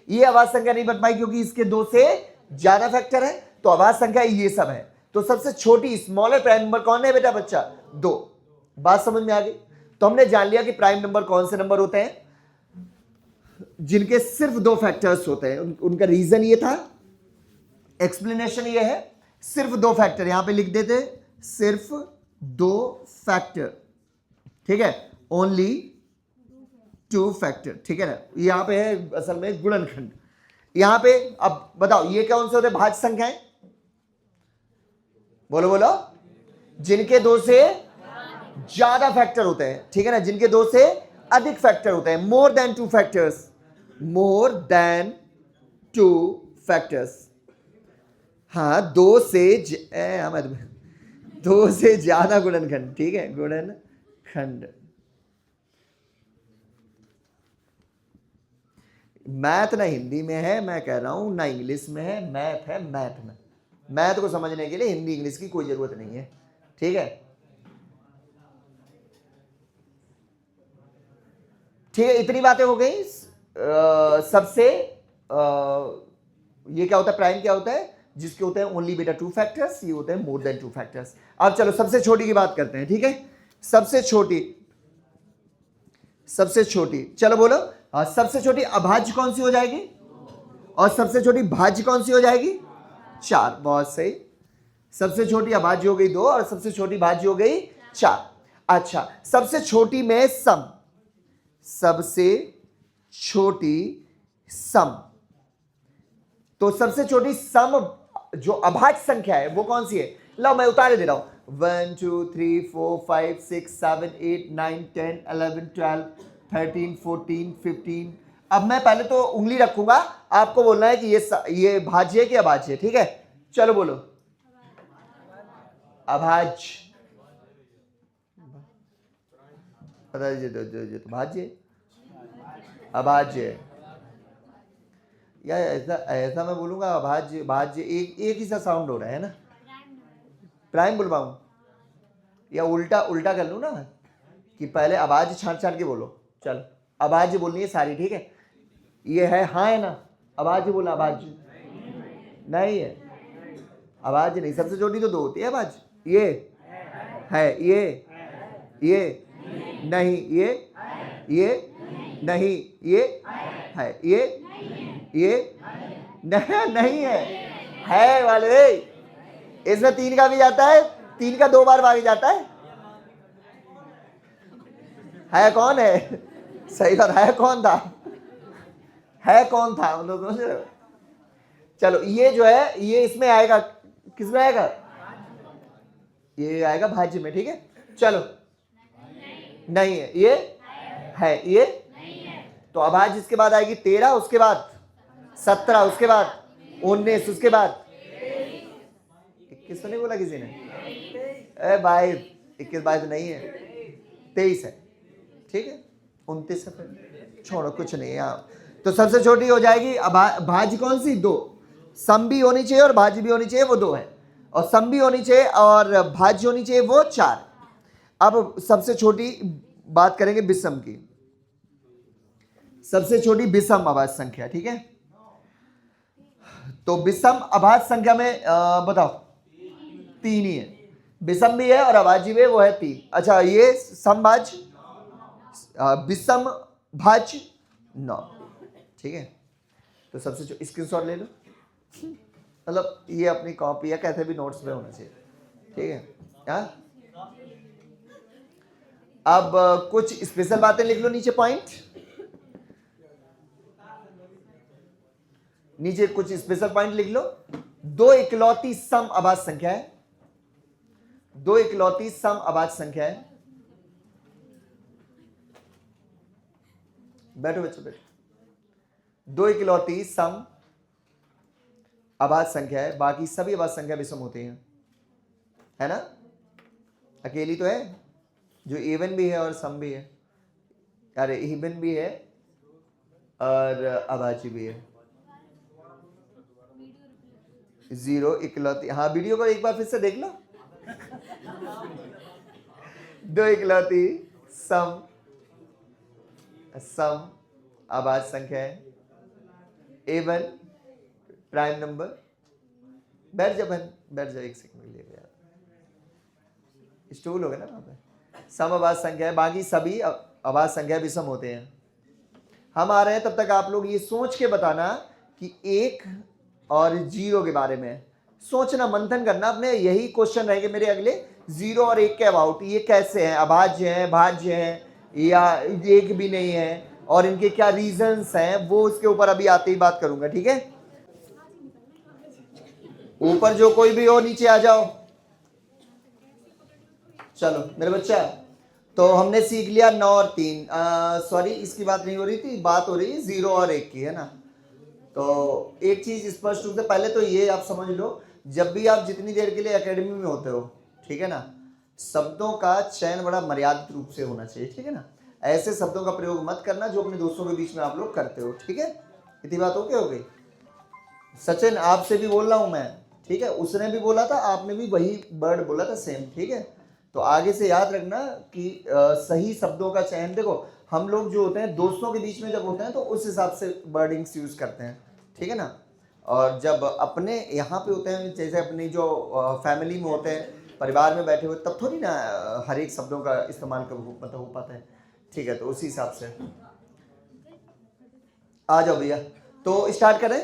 ये आभास संख्या नहीं बन पाई क्योंकि इसके दो से ज्यादा फैक्टर है। तो आभास संख्या ये सब है। तो सबसे छोटी स्मॉलर प्राइम नंबर कौन है बेटा बच्चा? 2। बात समझ में आ गई? तो हमने जान लिया कि प्राइम नंबर कौन से नंबर होते हैं जिनके सिर्फ दो फैक्टर्स होते हैं। उनका रीजन ये था, एक्सप्लेनेशन ये है, सिर्फ दो फैक्टर यहां पे लिख देते, सिर्फ दो फैक्टर, ठीक है, ओनली 2 फैक्टर, ठीक है ना। यहां पे है असल में गुणनखंड। यहां पे अब बताओ ये कौन से होते हैं? भाज्य संख्याएं। बोलो बोलो। जिनके दो से ज्यादा फैक्टर होते हैं, ठीक है ना, जिनके दो से अधिक फैक्टर होते हैं, more than 2 factors, more than 2 factors. हाँ दो से ज्यादा गुणनखंड, ठीक है, गुणनखंड। मैथ ना हिंदी में है, मैं कह रहा हूं, ना इंग्लिश में है, मैथ है। मैथ में, मैथ को समझने के लिए हिंदी इंग्लिश की कोई जरूरत नहीं है, ठीक है। ठीक है, इतनी बातें हो गई। सबसे ये क्या होता है? प्राइम क्या होता है? जिसके होते हैं ओनली बेटा 2 फैक्टर्स, ये होते हैं मोर देन 2 फैक्टर्स। अब चलो सबसे छोटी की बात करते हैं, ठीक है। सबसे छोटी चलो बोलो। सबसे छोटी अभाज्य कौन सी हो जाएगी? और सबसे छोटी भाज्य कौन सी हो जाएगी? 4। बहुत सही। सबसे छोटी अभाज्य हो गई 2 और सबसे छोटी भाज्य हो गई 4। अच्छा, सबसे छोटी में सम, सबसे छोटी सम। तो सबसे छोटी सम जो अभाज्य संख्या है वो कौन सी है? लो मैं उतारे दे रहा हूं। 1 2 3 4 5 6 7 8 9 10 11 12 13 14 15। अब मैं पहले तो उंगली रखूंगा, आपको बोलना है कि ये भाज्य है कि अभाज्य है, ठीक है। चलो बोलो। अभाज्य। पता दीजिए तो भाज्य, अभाज्य। या ऐसा मैं बोलूंगा अभाज्य भाज्य, एक ही सा साउंड हो रहा है ना। प्राइम बुलवाऊं? या उल्टा उल्टा कर लूँ ना कि पहले आवाज छांट छांट के बोलो। चल आवाज बोलनी है सारी, ठीक है। ये है हाँ है ना, आवाज बोला, आवाज नहीं है, आवाज नहीं। सबसे छोटी तो दो होती है आवाज। ये है, ये नहीं, ये नहीं, ये है, ये नहीं है वाले। इसमें 3 का भी जाता है, 3 का 2 बार भाग जाता है कौन है? सही बात, है कौन था? है कौन था हम लोग समझ रहे हो? चलो ये जो है ये इसमें आएगा, किसमें आएगा? ये आएगा भाज्य में, ठीक है। चलो नहीं है, ये है, ये तो अभाज्य इसके बाद आएगी 13, उसके बाद 17, उसके बाद 19, उसके बाद 21 तो नहीं बोला किसी ने? 22, 21 22 नहीं है, 23 है, ठीक है। 29 है, फिर छोड़ो कुछ नहीं यहाँ। तो सबसे छोटी हो जाएगी भाज्य कौन सी? 2। सम भी होनी चाहिए और भाज्य भी होनी चाहिए, वो 2 है। और सम भी होनी चाहिए और भाज्य होनी चाहिए, वो 4। अब सबसे छोटी बात करेंगे विषम की। सबसे छोटी विषम अभाज्य संख्या, ठीक है। तो विषम अभाज्य संख्या में बताओ 3 ही है, विषम भी है और अभाज्य भी है, वो है 3। अच्छा ये समभाज्य, विषम भाज्य 9, ठीक है। तो सबसे स्क्रीनशॉट ले लो, मतलब ये अपनी कॉपी या कैसे भी नोट्स में होना चाहिए, ठीक है। हाँ अब कुछ स्पेशल बातें लिख लो नीचे, पॉइंट नीचे कुछ स्पेशल पॉइंट लिख लो। 2 इकलौती सम अभाज्य संख्या है, 2 इकलौती सम अभाज्य संख्या है। बैठो बच्चों बैठो। 2 इकलौती सम अभाज्य संख्या है, बाकी सभी अभाज्य संख्या विषम होती हैं, है ना। अकेली तो है जो इवन भी है और सम भी है, अरे इवन भी है और अभाज्य भी है। 0 इकलौती, हाँ वीडियो को एक बार फिर से देख लो। 2 इकलौती सम अभाज्य संख्या है, A1 प्राइम नंबर। बैठ जा बहन, बैठ जा, 1 सेकंड के लिए यार, स्टूल हो गया ना वहां पे। सम अभाज्य संख्या है, बाकी सभी अभाज्य संख्या विषम होते हैं। हम आ रहे हैं, तब तक आप लोग ये सोच के बताना कि 1 और 0 के बारे में सोचना, मंथन करना अपने। यही क्वेश्चन रहेंगे मेरे अगले, 0 और 1 के अबाउट। ये कैसे हैं, अभाज्य हैं, भाज्य हैं या एक भी नहीं है, और इनके क्या रीजंस हैं, वो उसके ऊपर अभी आते ही बात करूंगा, ठीक है। ऊपर जो कोई भी हो नीचे आ जाओ। चलो मेरे बच्चा, तो हमने सीख लिया 9 और 3। सॉरी इसकी बात नहीं हो रही थी, बात हो रही है 0 और 1 की, है ना। तो एक चीज स्पष्ट रूप से पहले तो ये आप समझ लो, जब भी आप जितनी देर के लिए एकेडमी में होते हो, ठीक है ना, शब्दों का चयन बड़ा मर्यादित रूप से होना चाहिए, ठीक है ना। ऐसे शब्दों का प्रयोग मत करना जो अपने दोस्तों के बीच में आप लोग करते हो, ठीक है। इतनी बात ओके हो गई। सचिन आपसे भी बोल रहा हूं मैं, ठीक है, उसने भी बोला था, आपने भी वही वर्ड बोला था सेम, ठीक है। तो आगे से याद रखना कि सही शब्दों का चयन, देखो हम लोग जो होते हैं दोस्तों के बीच में जब होते हैं तो उस हिसाब से वर्डिंग्स यूज करते हैं, ठीक है ना। और जब अपने यहाँ पे होते हैं, जैसे अपनी जो फैमिली में होते हैं, परिवार में बैठे हुए, तब थोड़ी ना हर एक शब्दों का इस्तेमाल मतलब हो पाता है, ठीक है। तो उसी हिसाब से आ जाओ भैया, तो स्टार्ट करें।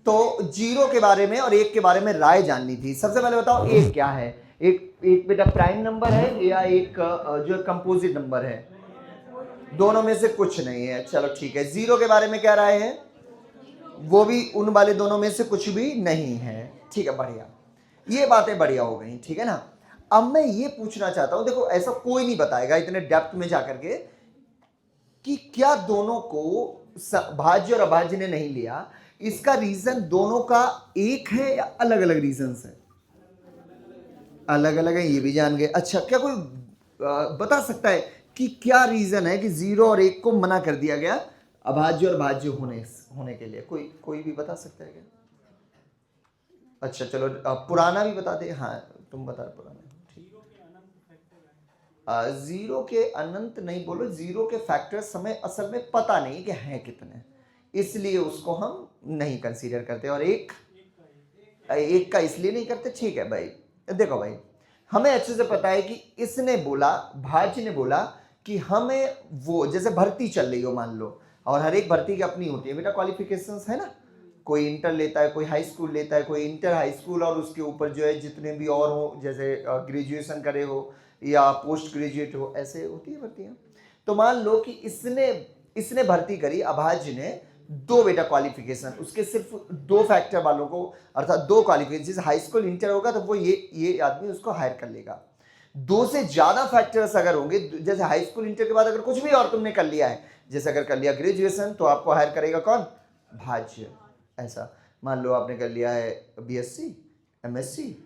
तो 0 के बारे में और 1 के बारे में राय जाननी थी। सबसे पहले बताओ 1 क्या है। एक बेटा प्राइम नंबर है या एक जो कंपोजिट नंबर है? दोनों में से कुछ नहीं है, चलो ठीक है। 0 के बारे में क्या राय है? वो भी उन वाले दोनों में से कुछ भी नहीं है, ठीक है, बढ़िया। ये बातें बढ़िया हो गई, ठीक है ना। अब मैं ये पूछना चाहता हूं, देखो ऐसा कोई नहीं बताएगा इतने डेप्थ में जाकर के कि क्या दोनों को भाज्य और अभाज्य ने नहीं लिया, इसका रीजन दोनों का एक है या अलग अलग रीजन है? अलग अलग है, ये भी जान गए। अच्छा क्या कोई बता सकता है कि क्या रीजन है कि 0 और 1 को मना कर दिया गया अभाज्य और भाज्य होने के लिए? कोई भी बता सकता है क्या? अच्छा चलो पुराना भी बता दे। हाँ तुम बता पुराना, ठीक। जीरो के अनंत नहीं बोलो, जीरो के फैक्टर्स हमें असल में पता नहीं कि हैं कितने, इसलिए उसको हम नहीं कंसीडर करते। और एक का इसलिए नहीं करते, ठीक है भाई। देखो भाई, हमें अच्छे से पता है कि इसने बोला, भाज्य ने बोला कि हमें वो जैसे भर्ती चल रही हो मान लो, और हर एक भर्ती की अपनी होती है बेटा क्वालिफिकेशंस, है ना। कोई इंटर लेता है, कोई हाई स्कूल लेता है, कोई इंटर हाई स्कूल और उसके ऊपर जो है जितने भी और हो, जैसे ग्रेजुएशन करे हो या पोस्ट ग्रेजुएट हो, ऐसे होती है भर्तियाँ। तो मान लो कि इसने भर्ती करी, अभाज्य ने, दो बेटा क्वालिफिकेशन, उसके सिर्फ दो फैक्टर वालों को, अर्थात दो क्वालिफिकेशन, जैसे हाई स्कूल इंटर होगा तो वो ये आदमी उसको हायर कर लेगा। दो से ज्यादा फैक्टर्स अगर होंगे, जैसे हाई स्कूल इंटर के बाद अगर कुछ भी और तुमने कर लिया है, जैसे अगर कर लिया ग्रेजुएशन, तो आपको हायर करेगा कौन? भाज्य। ऐसा मान लो आपने कर लिया है बीएससी, एमएससी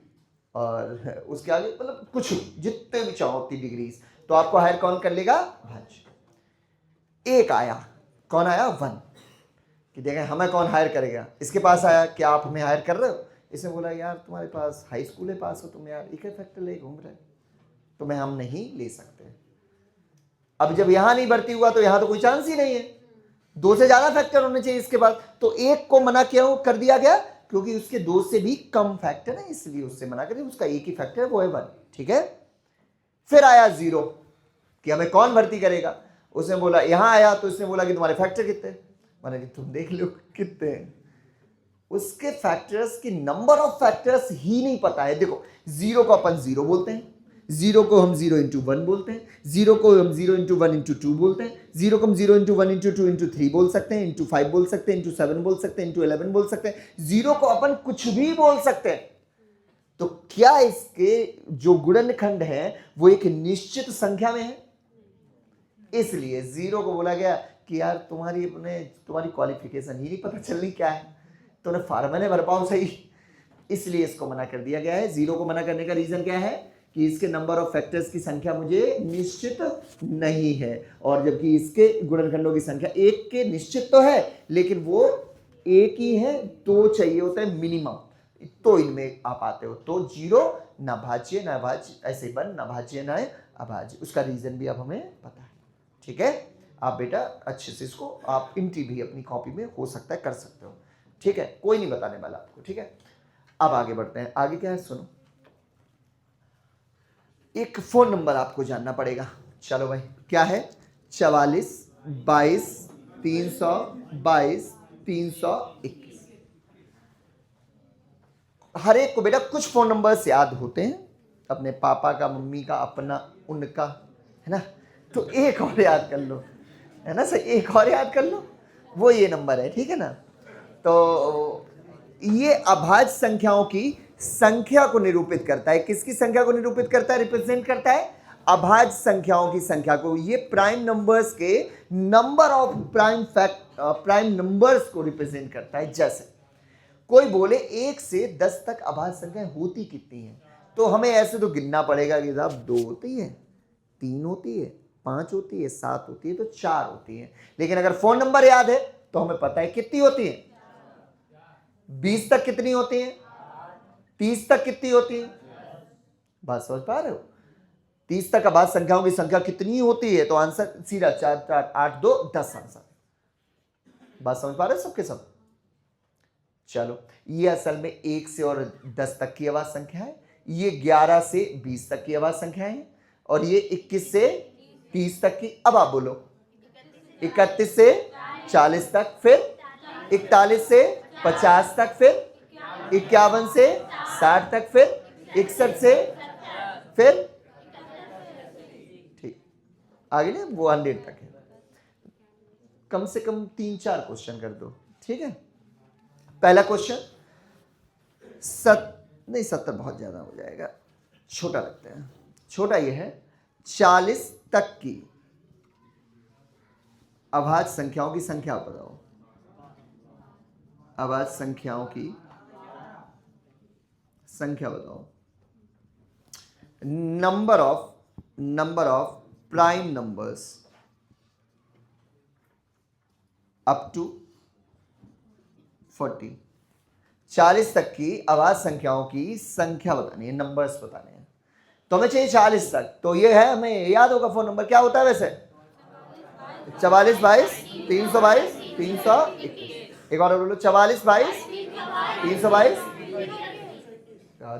और उसके आगे मतलब कुछ जितने भी चाहो उतनी डिग्रीज, तो आपको हायर कौन कर लेगा? भाज्य। एक आया, कौन आया? वन, कि देखें हमें कौन हायर करेगा। इसके पास आया, क्या आप हमें हायर कर रहे हो? इसने बोला यार तुम्हारे पास हाई स्कूल है, पास हो तुम, यार एक ही फैक्टर ले घूम रहे, तुम्हें हम नहीं ले सकते। अब जब यहां नहीं भर्ती हुआ तो यहां तो कोई चांस ही नहीं है, दो से ज्यादा फैक्टर होने चाहिए इसके बाद, तो एक को मना क्यों कर दिया गया? क्योंकि उसके दो से भी कम फैक्टर है, इसलिए उससे मना कर दिया, उसका एक ही फैक्टर है, वो है वन। ठीक है। फिर आया जीरो, कि हमें कौन भर्ती करेगा। उसने बोला, यहां आया तो उसने बोला कि तुम्हारे फैक्टर कितने, मैंने कि तुम देख लो कितने हैं। उसके फैक्टर्स की नंबर ऑफ फैक्टर्स ही नहीं पता है। देखो, जीरो को अपन जीरो बोलते हैं, जीरो को हम 0 × 1 बोलते हैं, जीरो को हम 0 × 1 × 2 बोलते हैं, जीरो को हम 0 × 1 × 2 × 3 बोल सकते हैं, × 5 बोल सकते हैं, ×7 बोल सकते हैं, ×11 बोल सकते हैं। जीरो को अपन कुछ भी बोल सकते हैं। तो क्या इसके जो गुणनखंड है वो एक निश्चित संख्या में है? इसलिए जीरो को बोला गया कि यार तुम्हारी क्वालिफिकेशन ही नहीं पता चल रही क्या है, तूने फार्मूले भर पाओ सही, इसलिए इसको मना कर दिया गया है। जीरो को मना करने का रीजन क्या है? कि इसके नंबर ऑफ फैक्टर्स की संख्या मुझे निश्चित नहीं है, और जबकि इसके गुणनखंडों की संख्या एक के निश्चित तो है, लेकिन वो एक ही है, दो चाहिए होता है मिनिमम, तो इनमें आप आते हो। तो जीरो ना भाज्य ना अभाज्य, ऐसे बन ना भाज्य ना अभाज्य। उसका रीजन भी अब हमें पता है। ठीक है। आप बेटा अच्छे से इसको आप इंट्री भी अपनी कॉपी में हो सकता है कर सकते हो। ठीक है, कोई नहीं बताने वाला आपको। ठीक है, अब आगे बढ़ते हैं। आगे क्या है सुनो, एक फोन नंबर आपको जानना पड़ेगा। चलो भाई, क्या है? 44 22 322 321। हर एक को बेटा कुछ फोन नंबर्स याद होते हैं, अपने पापा का, मम्मी का, अपना, उनका, है ना। तो एक और याद कर लो, है ना सर, एक और याद कर लो, वो ये नंबर है। ठीक है ना। तो ये अभाज्य संख्याओं की संख्या को निरूपित करता है। किसकी संख्या को निरूपित करता है, रिप्रेजेंट करता है? अभाज्य संख्याओं की संख्या को। ये प्राइम नंबर्स के नंबर ऑफ प्राइम नंबर्स को रिप्रेजेंट करता है। जैसे कोई बोले 1 से 10 तक अभाज्य संख्याएं होती कितनी हैं, तो हमें ऐसे तो गिनना पड़ेगा कि साहब 2 होती है, 3 होती है, 5 होती है, 7 होती है, तो 4 होती है। लेकिन अगर फोन नंबर याद है तो हमें पता है कितनी होती है। 20 तक कितनी होती है, 30 तक कितनी होती है, बात समझ पा रहे हो? 30 तक अभाज्य संख्याओं की संख्या कितनी होती है, तो आंसर सीधा 4 4 8 2 10 आंसर। बात समझ पा रहे हो सबके सब? चलो, ये असल में 1 से और 10 तक की अभाज्य संख्या है, ये 11 से 20 तक की अभाज्य संख्या है, और ये 21 से 30 तक की। अब आप बोलो 31 से 40 तक, फिर 41 से 50 तक, फिर 51 से 60 तक, फिर 61 से, फिर ठीक आगे ना वो 100 तक है। कम से कम 3-4 क्वेश्चन कर दो। ठीक है। पहला क्वेश्चन, 70 बहुत ज्यादा हो जाएगा, छोटा रखते हैं। छोटा ये है, 40 तक की अभाज्य संख्याओं की संख्या बताओ। अभाज्य संख्याओं की संख्या बताओ। Number of prime numbers up to 40। 40 तक की अभाज्य संख्याओं की संख्या बतानी है, नंबर्स बताने हैं। तो हमें चाहिए 40 तक, तो ये है, हमें याद होगा फोन नंबर क्या होता है वैसे, 44 22 322 321। एक बार बोलो 44 22 322।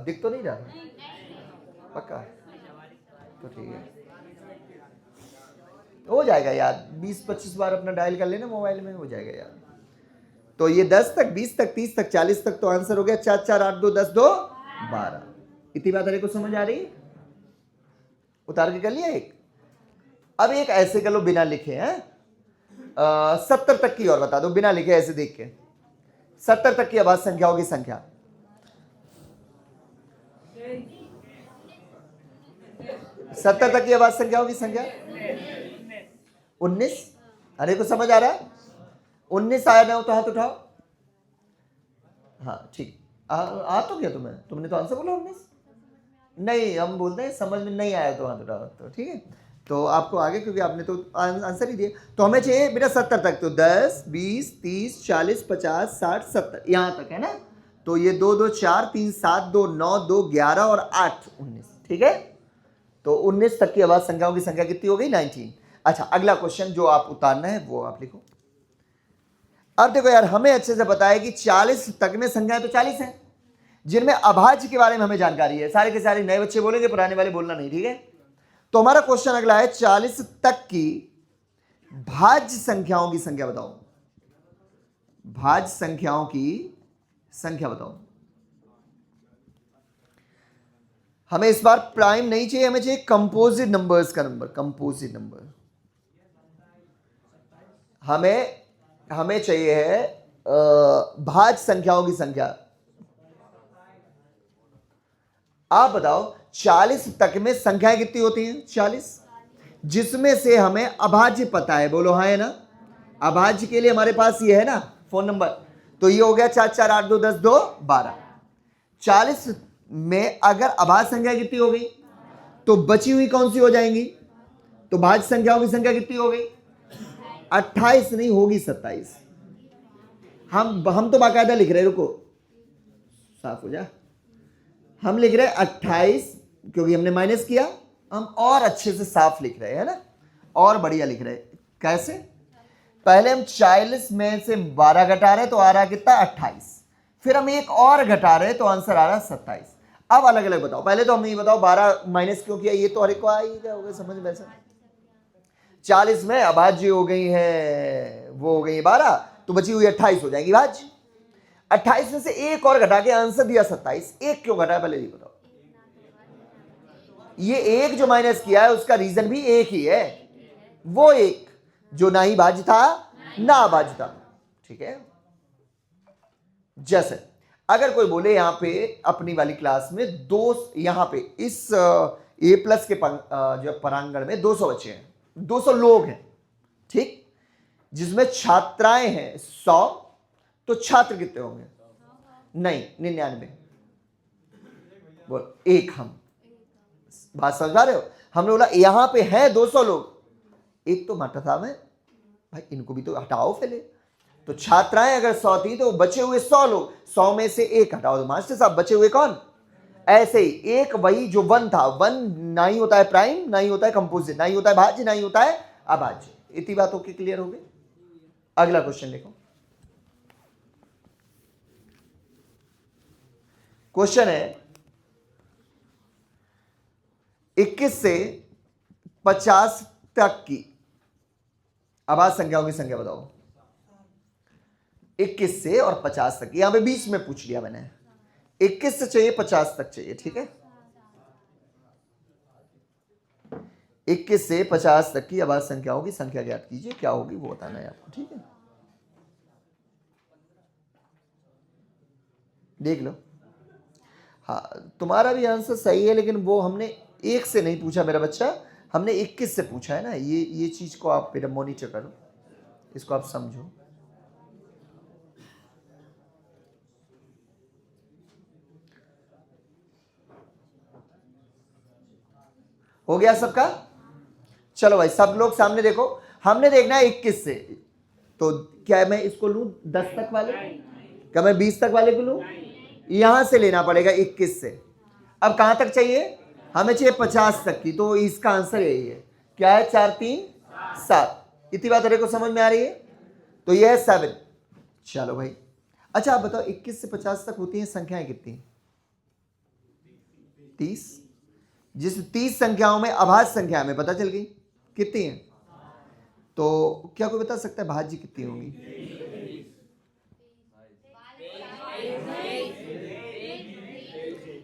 दिख तो नहीं रहा पक्का, तो ठीक है, हो जाएगा याद, 20-25 बार अपना डायल कर लेना मोबाइल में, हो जाएगा याद। तो ये 10 तक 20 तक 30 तक 40 तक, तो आंसर हो गया 4 4 8 2 10 2 12। इतनी बात हरे को समझ आ रही है? उतार के कर लिया एक। अब एक ऐसे कर लो बिना लिखे हैं, 70 तक की और बता दो बिना लिखे, ऐसे देख के 70 तक की आवाज संख्याओं की संख्या। 70 तक की आवाज संख्याओं की संख्या 19। अरे को समझ आ रहा है? 19 आया ना हो तो हाथ उठाओ। हाँ ठीक, आ तो गया तुम्हें, तुमने तो आंसर बोला 19। नहीं, हम बोलते हैं समझ में नहीं आया तो हाथ उठाओ, तो ठीक है, तो आपको आगे, क्योंकि आपने तो आंसर ही दिए। तो हमें चाहिए बेटा 70 तक, तो 10 20 30 40 50 60 70 यहाँ तक है ना। तो ये 2 2 4 3 7 2 9 2 11 और 8 19, ठीक है। तो 19 तक की आवाज संख्याओं की संख्या कितनी हो गई? 19। अच्छा, अगला क्वेश्चन जो आप उतारना है वो आप लिखो। अब देखो यार, हमें अच्छे से पता है कि 40 तक में संख्याएं तो 40 हैं, जिनमें अभाज्य के बारे में हमें जानकारी है। सारे के सारे नए बच्चे बोलेंगे, पुराने वाले बोलना नहीं, ठीक है। तो हमारा क्वेश्चन अगला है, 40 तक की भाज्य संख्याओं की संख्या बताओ। भाज्य संख्याओं की संख्या बताओ। हमें इस बार प्राइम नहीं चाहिए, हमें चाहिए कंपोजिट नंबर्स का नंबर, कंपोजिट नंबर। हमें चाहिए है भाज्य संख्याओं की संख्या। आप बताओ 40 तक में संख्याएं कितनी होती हैं? 40, जिसमें से हमें अभाज्य पता है, बोलो हाँ है ना। अभाज्य के लिए हमारे पास ये है ना फोन नंबर, तो ये हो गया 4 4 8 2 10 2 12। 40 में अगर अभाज्य संख्या कितनी हो गई, तो बची हुई कौन सी हो जाएंगी? तो भाज्य संख्याओं की संख्या कितनी हो गई? 28 नहीं होगी, 27। हम तो बाकायदा लिख रहे, रुको साफ हो जा, हम लिख रहे हैं 28, क्योंकि हमने माइनस किया, हम और अच्छे से साफ लिख रहे हैं ना, और बढ़िया लिख रहे हैं। कैसे? पहले हम 40 में से 12 घटा रहे तो आ रहा कितना? 28। फिर हम एक और घटा रहे तो आंसर आ रहा 27। अब अलग अलग बताओ, पहले तो हमें ये बताओ 12 माइनस क्यों किया, ये तो हर एक को आ ही गया होगा समझ में। 40 में अभाज्य हो गई है, वो हो गई 12, तो बची हुई 28 हो जाएगी भाज्य। 28 में से एक और घटा के आंसर दिया 27। एक क्यों घटा पहले ये बताओ। ये एक जो माइनस किया है उसका रीजन भी एक ही है, वो एक जो ना ही भाज्य था ना अभाज्य था, ठीक है। जैसे अगर कोई बोले यहां पे अपनी वाली क्लास में दो, यहां पे इस ए प्लस के जो परांगण में 200 बच्चे हैं, 200 लोग हैं, ठीक, जिसमें छात्राएं हैं 100, तो छात्र कितने होंगे? नहीं, 99। बोल एक, हम बात समझ रहे हो? हमने बोला यहां पे है 200 लोग, एक तो मास्टर साहब है भाई, इनको भी तो हटाओ पहले। तो छात्राएं अगर 100 थी तो बचे हुए 100 लोग, 100 में से एक हटाओ तो मास्टर साहब बचे हुए कौन? ऐसे ही एक वही जो 1 था, 1 ना ही होता है प्राइम, ना ही होता है कंपोजिट, ना ही होता है भाज्य, ना ही होता है अभाज्य। इतनी बात होके क्लियर हो गई। अगला क्वेश्चन देखो। क्वेश्चन है 21 से 50 तक की अभाज्य संख्याओं की संख्या बताओ। 21 से और 50 तक, यहां पे बीच में पूछ लिया मैंने, 21 से चाहिए 50 तक चाहिए, ठीक है। 21 से 50 तक की अभाज्य संख्याओं की संख्या ज्ञात कीजिए, क्या होगी वो बताना है आपको, ठीक है। देख लो, हाँ तुम्हारा भी आंसर सही है, लेकिन वो हमने 1 से नहीं पूछा मेरा बच्चा, हमने 21 से पूछा है ना। ये चीज को आप मेरा मॉनिटर करो, इसको आप समझो। हो गया सबका? चलो भाई सब लोग सामने देखो, हमने देखना है 21 से, तो क्या मैं इसको लूं 10 तक वाले, क्या मैं 20 तक वाले को लूं? यहां से लेना पड़ेगा 21 से। अब कहां तक चाहिए? हमें चाहिए 50 तक की, तो इसका आंसर यही है। क्या है? 4 3 7। इतनी बात को समझ में आ रही है? तो ये है 7। चलो भाई, अच्छा आप बताओ 21 से 50 तक होती हैं संख्याएं कितनी? 30। जिस 30 संख्याओं में अभाज्य संख्या में पता चल गई कितनी है, तो क्या कोई बता सकता है भाज्य कितनी होंगी?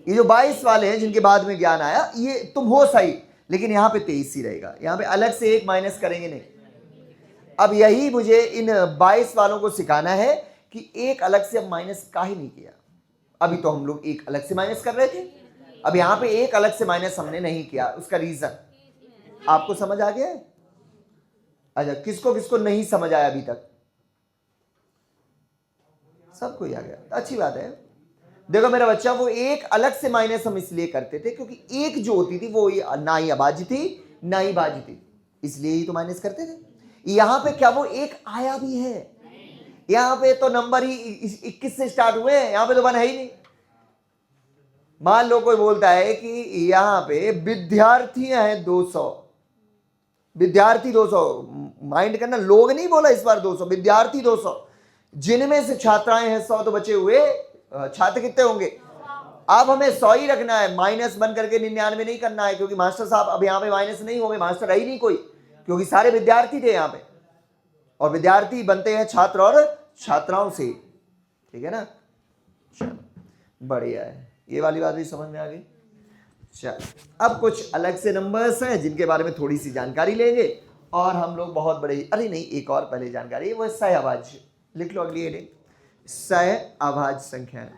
ये जो 22 वाले हैं जिनके बाद में ज्ञान आया, ये तुम हो सही, लेकिन यहां पे 23 ही रहेगा, यहां पे अलग से एक माइनस करेंगे नहीं। अब यही मुझे इन 22 वालों को सिखाना है कि एक अलग से अब माइनस का ही नहीं किया। अभी तो हम लोग एक अलग से माइनस कर रहे थे, अब यहां पे एक अलग से माइनस हमने नहीं किया। उसका रीजन आपको समझ आ गया है? अच्छा, किसको किसको नहीं समझ आया अभी तक? सबको ही आ गया, अच्छी बात है। देखो मेरा बच्चा, वो एक अलग से माइनस हम इसलिए करते थे क्योंकि एक जो होती थी वो ना ही अभाज्य थी ना ही भाज्य थी, इसलिए ही तो माइनस करते थे। यहां पे क्या वो एक आया भी है? यहां पे तो नंबर ही 21 से स्टार्ट हुए हैं, यहां पे तो 1 है ही नहीं। मान लो कोई बोलता है कि यहां पे विद्यार्थी हैं 200, विद्यार्थी 200, माइंड करना, लोग नहीं बोला इस बार 200, विद्यार्थी 200, जिनमें से छात्राएं हैं 100, तो बचे हुए छात्र कितने होंगे? अब हमें 100 ही रखना है, माइनस बन करके 99 नहीं करना है, क्योंकि मास्टर साहब अब यहाँ पे माइनस नहीं होंगे, मास्टर है ही नहीं कोई, क्योंकि सारे विद्यार्थी थे यहाँ पे, और विद्यार्थी बनते हैं छात्र और छात्राओं से, ठीक है ना? चलो बढ़िया है, ये वाली बात भी समझ में आ गई। चल, अब कुछ अलग से नंबर्स हैं जिनके बारे में थोड़ी सी जानकारी लेंगे, और हम लोग बहुत बड़े, अरे नहीं, एक और पहले जानकारी है, वो सहअभाज्य। लिख लो अगली हेडिंग, सहअभाज्य संख्या।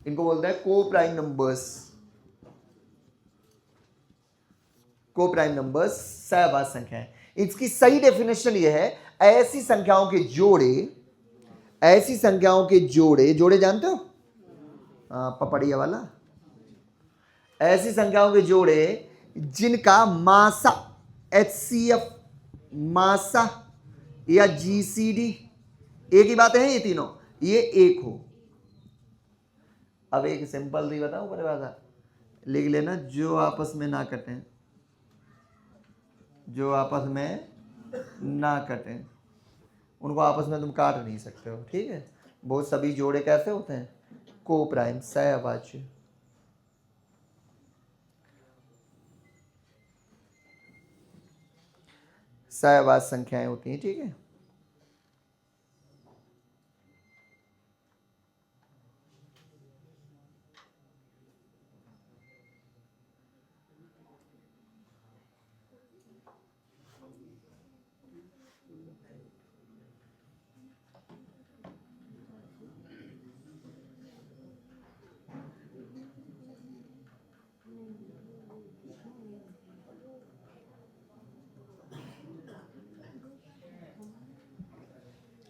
इनको बोलते हैं को प्राइम नंबर्स। को प्राइम नंबर्स सहअभाज्य संख्याएं। इसकी सही डेफिनेशन ये है, ऐसी संख्याओं के जोड़े, ऐसी संख्याओं के जोड़े, जोड़े जानते हो? पपड़िया वाला, ऐसी संख्याओं के जोड़े जिनका मासा HCF, मासा या GCD, एक ही बात है ये तीनों, ये एक हो। अब एक सिंपल सी बताऊं, परिभाषा लिख लेना, जो आपस में ना कटें, जो आपस में ना कटें उनको आपस में तुम काट नहीं सकते हो, ठीक है? वो सभी जोड़े कैसे होते हैं? को प्राइम सहअभाज्य। सहअभाज्य संख्याएं होती हैं, ठीक है?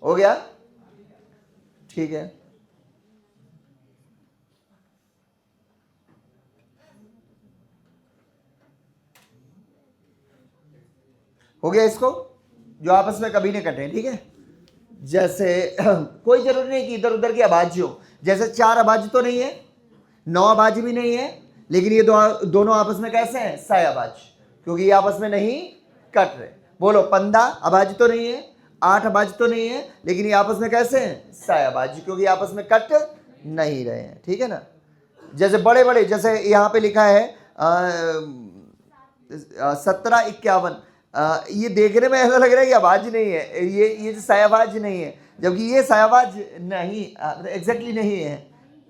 हो गया? ठीक है, हो गया इसको, जो आपस में कभी नहीं कटे, ठीक है? जैसे कोई जरूरी नहीं कि इधर उधर की अभाज्य हो, जैसे 4 अभाज्य तो नहीं है, 9 अभाज्य भी नहीं है, लेकिन ये दोनों आपस में कैसे हैं? सहअभाज्य, क्योंकि ये आपस में नहीं कट रहे। बोलो 15 अभाज्य तो नहीं है, 8 अभाज्य तो नहीं है, लेकिन ये आपस में कैसे हैं? सहअभाज्य, क्योंकि आपस में कट नहीं रहे हैं, ठीक है ना? जैसे बड़े बड़े, जैसे यहाँ पे लिखा है 1751, ये देखने में ऐसा लग रहा है कि अभाज्य नहीं है, ये सहअभाज्य नहीं है, जबकि ये सहअभाज्य नहीं, एग्जैक्टली नहीं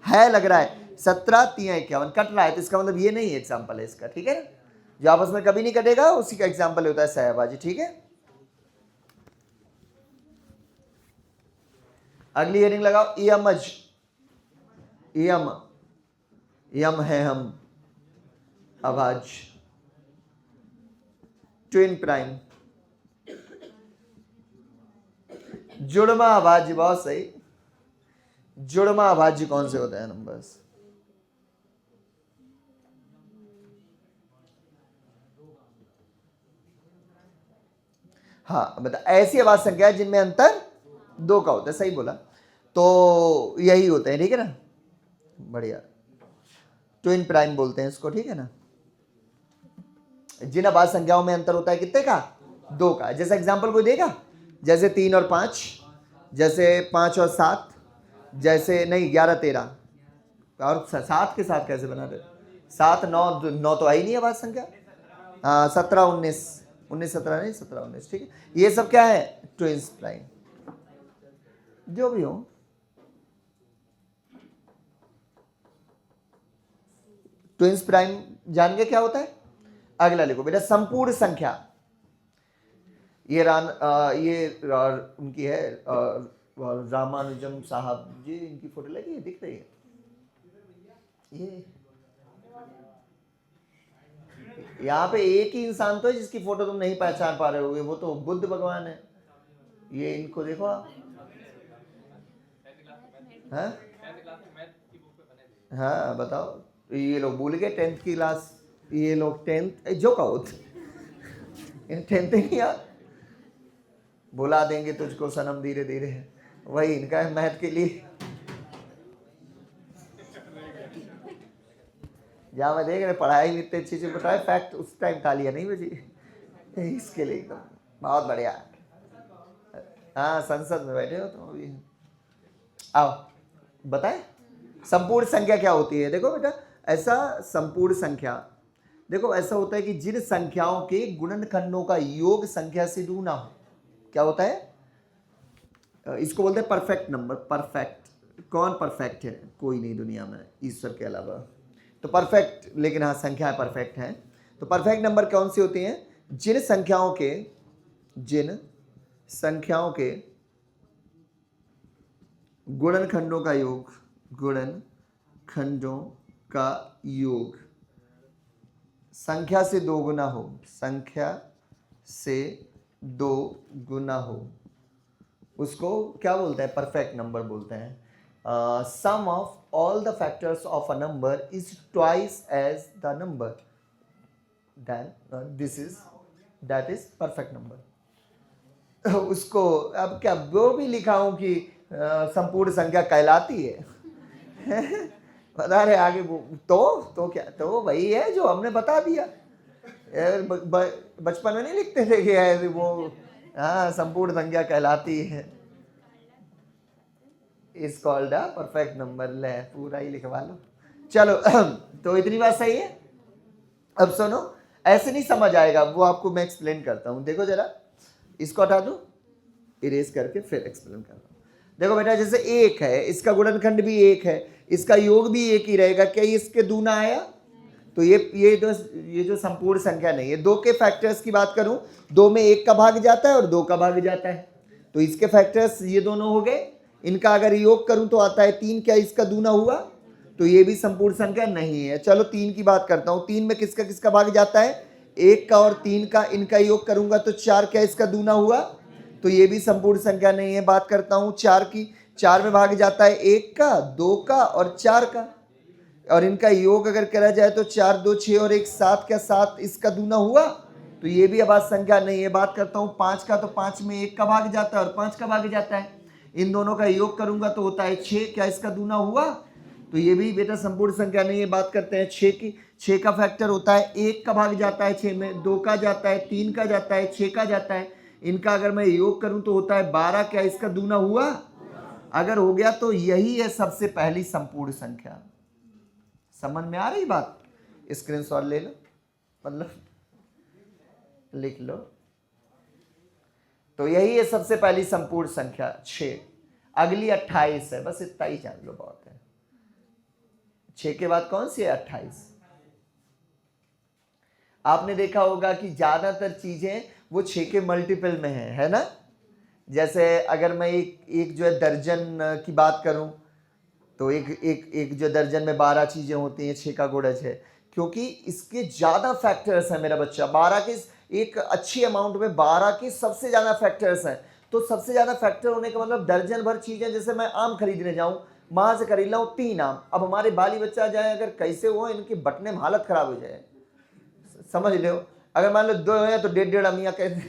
है लग रहा है। 17 3 51 कट रहा है, तो इसका मतलब ये नहीं है, एग्जाम्पल है इसका, ठीक है ना? जो आपस में कभी नहीं कटेगा उसी का एग्जाम्पल होता है सहअभाज्य, ठीक है? अगली हेडिंग लगाओ, यमज। यम है हम, अभाज्य, ट्विन प्राइम, जुड़वा अभाज्य, बहुत सही। जुड़वा अभाज्य कौन से होते हैं नंबर्स? हाँ बता, ऐसी अभाज्य संख्या है जिनमें अंतर 2 का होता है, सही बोला, तो यही होते हैं, ठीक है ना? बढ़िया। ट्विन प्राइम बोलते हैं इसको, ठीक है ना। जिन अभाज्य संख्याओं में अंतर होता है कितने का? 2 का। जैसे एग्जांपल कोई देगा, जैसे 3 और 5, जैसे 5 और 7, जैसे नहीं 11 13, और 7 के साथ कैसे बना रहे? 7 9, 9 तो आई नहीं अभाज्य संख्या। हाँ 17 19, 19 17 नहीं 17 19, ठीक है। ये सब क्या है? Twins prime. जो भी हो, ट्विन्स प्राइम जान गए क्या होता है? अगला लिखो बेटा, संपूर्ण संख्या। ये उनकी है रामानुजम साहब जी, इनकी फोटो लगी है, दिख रही है ये। यहाँ पे एक ही इंसान तो है जिसकी फोटो तुम नहीं पहचान पा रहे होगे, वो तो बुद्ध भगवान है। ये इनको देखो आप। हाँ बताओ, ये लोग भूल गए 10th की क्लास। ये लोग 10th जो कहो 10th नहीं यार, बुला देंगे तुझको सनम धीरे धीरे, वही इनका है मैथ के लिए। जहाँ मैं देख रहे पढ़ाई भी इतने अच्छी से बताए, फैक्ट उस टाइम तालियां नहीं बजी इसके लिए, एकदम बहुत बढ़िया। हाँ संसद में बैठे हो तुम अभी। आओ बताए संपूर्ण संख्या क्या होती है। देखो बेटा, ऐसा संपूर्ण संख्या, देखो ऐसा होता है कि जिन संख्याओं के गुणनखंडों का योग संख्या से दूना हो, क्या होता है? इसको बोलते हैं परफेक्ट नंबर। परफेक्ट, कौन परफेक्ट है? कोई नहीं दुनिया में ईश्वर के अलावा। तो परफेक्ट, लेकिन हाँ संख्याएं परफेक्ट हैं। तो परफेक्ट नंबर कौन सी होती हैं? जिन संख्याओं के गुणनखंडों का योग, गुणनखंडों का योग संख्या से 2 गुना हो, संख्या से 2 गुना हो, उसको क्या बोलते हैं? परफेक्ट नंबर बोलते हैं। Sum of all the factors of a number is twice as the number, that is perfect number. उसको अब क्या वो भी लिखा हूं कि संपूर्ण संख्या कहलाती है बता रहे आगे वो तो क्या, तो वही है जो हमने बता दिया। बचपन में नहीं लिखते थे कि वो हाँ संपूर्ण संख्या कहलाती है, is called a perfect number. ले पूरा ही लिखवा लो। चलो तो इतनी बात सही है। अब सुनो, ऐसे नहीं समझ आएगा, वो आपको मैं एक्सप्लेन करता हूं। देखो जरा, इसको हटा दो, इरेज करके फिर एक्सप्लेन करता हूं। देखो बेटा, जैसे 1 है, इसका गुणनखंड भी 1 है, इसका योग भी 1 ही रहेगा। क्या इसके दूना आया? तो ये जो संपूर्ण संख्या नहीं है। 2 के फैक्टर्स की बात करूं, 2 में 1 का भाग जाता है और 2 का भाग जाता है, तो इसके फैक्टर्स ये दोनों हो गए। इनका अगर योग करूं तो आता है 3, क्या इसका दूना हुआ? तो ये भी संपूर्ण संख्या नहीं है। चलो 3 की बात करता हूं। 3 में किसका किसका भाग जाता है? 1 का और 3 का। इनका योग करूंगा तो 4, क्या इसका दूना हुआ? तो ये भी संपूर्ण संख्या नहीं है। बात करता हूं 4 की। 4 में भाग जाता है 1 का, 2 का और 4 का, और इनका योग अगर करा जाए तो 4 2 6 और 1 7, क्या 7 इसका दूना हुआ? तो ये भी अभाज्य संख्या नहीं है। बात करता हूं 5 का, तो 5 में 1 का भाग जाता है और 5 का भाग जाता है। इन दोनों का योग करूंगा तो होता है 6, क्या इसका दूना हुआ? तो ये भी बेटा संपूर्ण संख्या नहीं है। बात करते हैं 6 की। 6 का फैक्टर होता है 1 का भाग जाता है 6 में, 2 का जाता है, 3 का जाता है, 6 का जाता है। इनका अगर मैं योग करूं तो होता है 12, क्या इसका दूना हुआ? अगर हो गया तो यही है सबसे पहली संपूर्ण संख्या। समझ में आ रही बात? स्क्रीनशॉट ले लो, मतलब लिख लो। तो यही है सबसे पहली संपूर्ण संख्या 6। अगली 28 है, बस इतना ही जान लो, बहुत है। 6 के बाद कौन सी है? 28। आपने देखा होगा कि ज्यादातर चीजें वो 6 के मल्टीपल में है ना। जैसे अगर मैं एक जो है दर्जन की बात करूं तो एक जो दर्जन में 12 चीजें होती हैं, 6 का गुणज है, क्योंकि इसके ज्यादा फैक्टर्स हैं मेरा बच्चा। 12 के एक अच्छी अमाउंट में 12 के सबसे ज्यादा फैक्टर्स हैं। तो सबसे ज्यादा फैक्टर होने का मतलब दर्जन भर चीजें। जैसे मैं आम खरीदने जाऊं, वहां से खरीद लाऊं 3 आम, अब हमारे बाली बच्चा जाए अगर कैसे हो, इनके बटने में हालत खराब हो जाए, समझ लो। अगर मान लो 2 है तो 1.5 अमिया कैसे,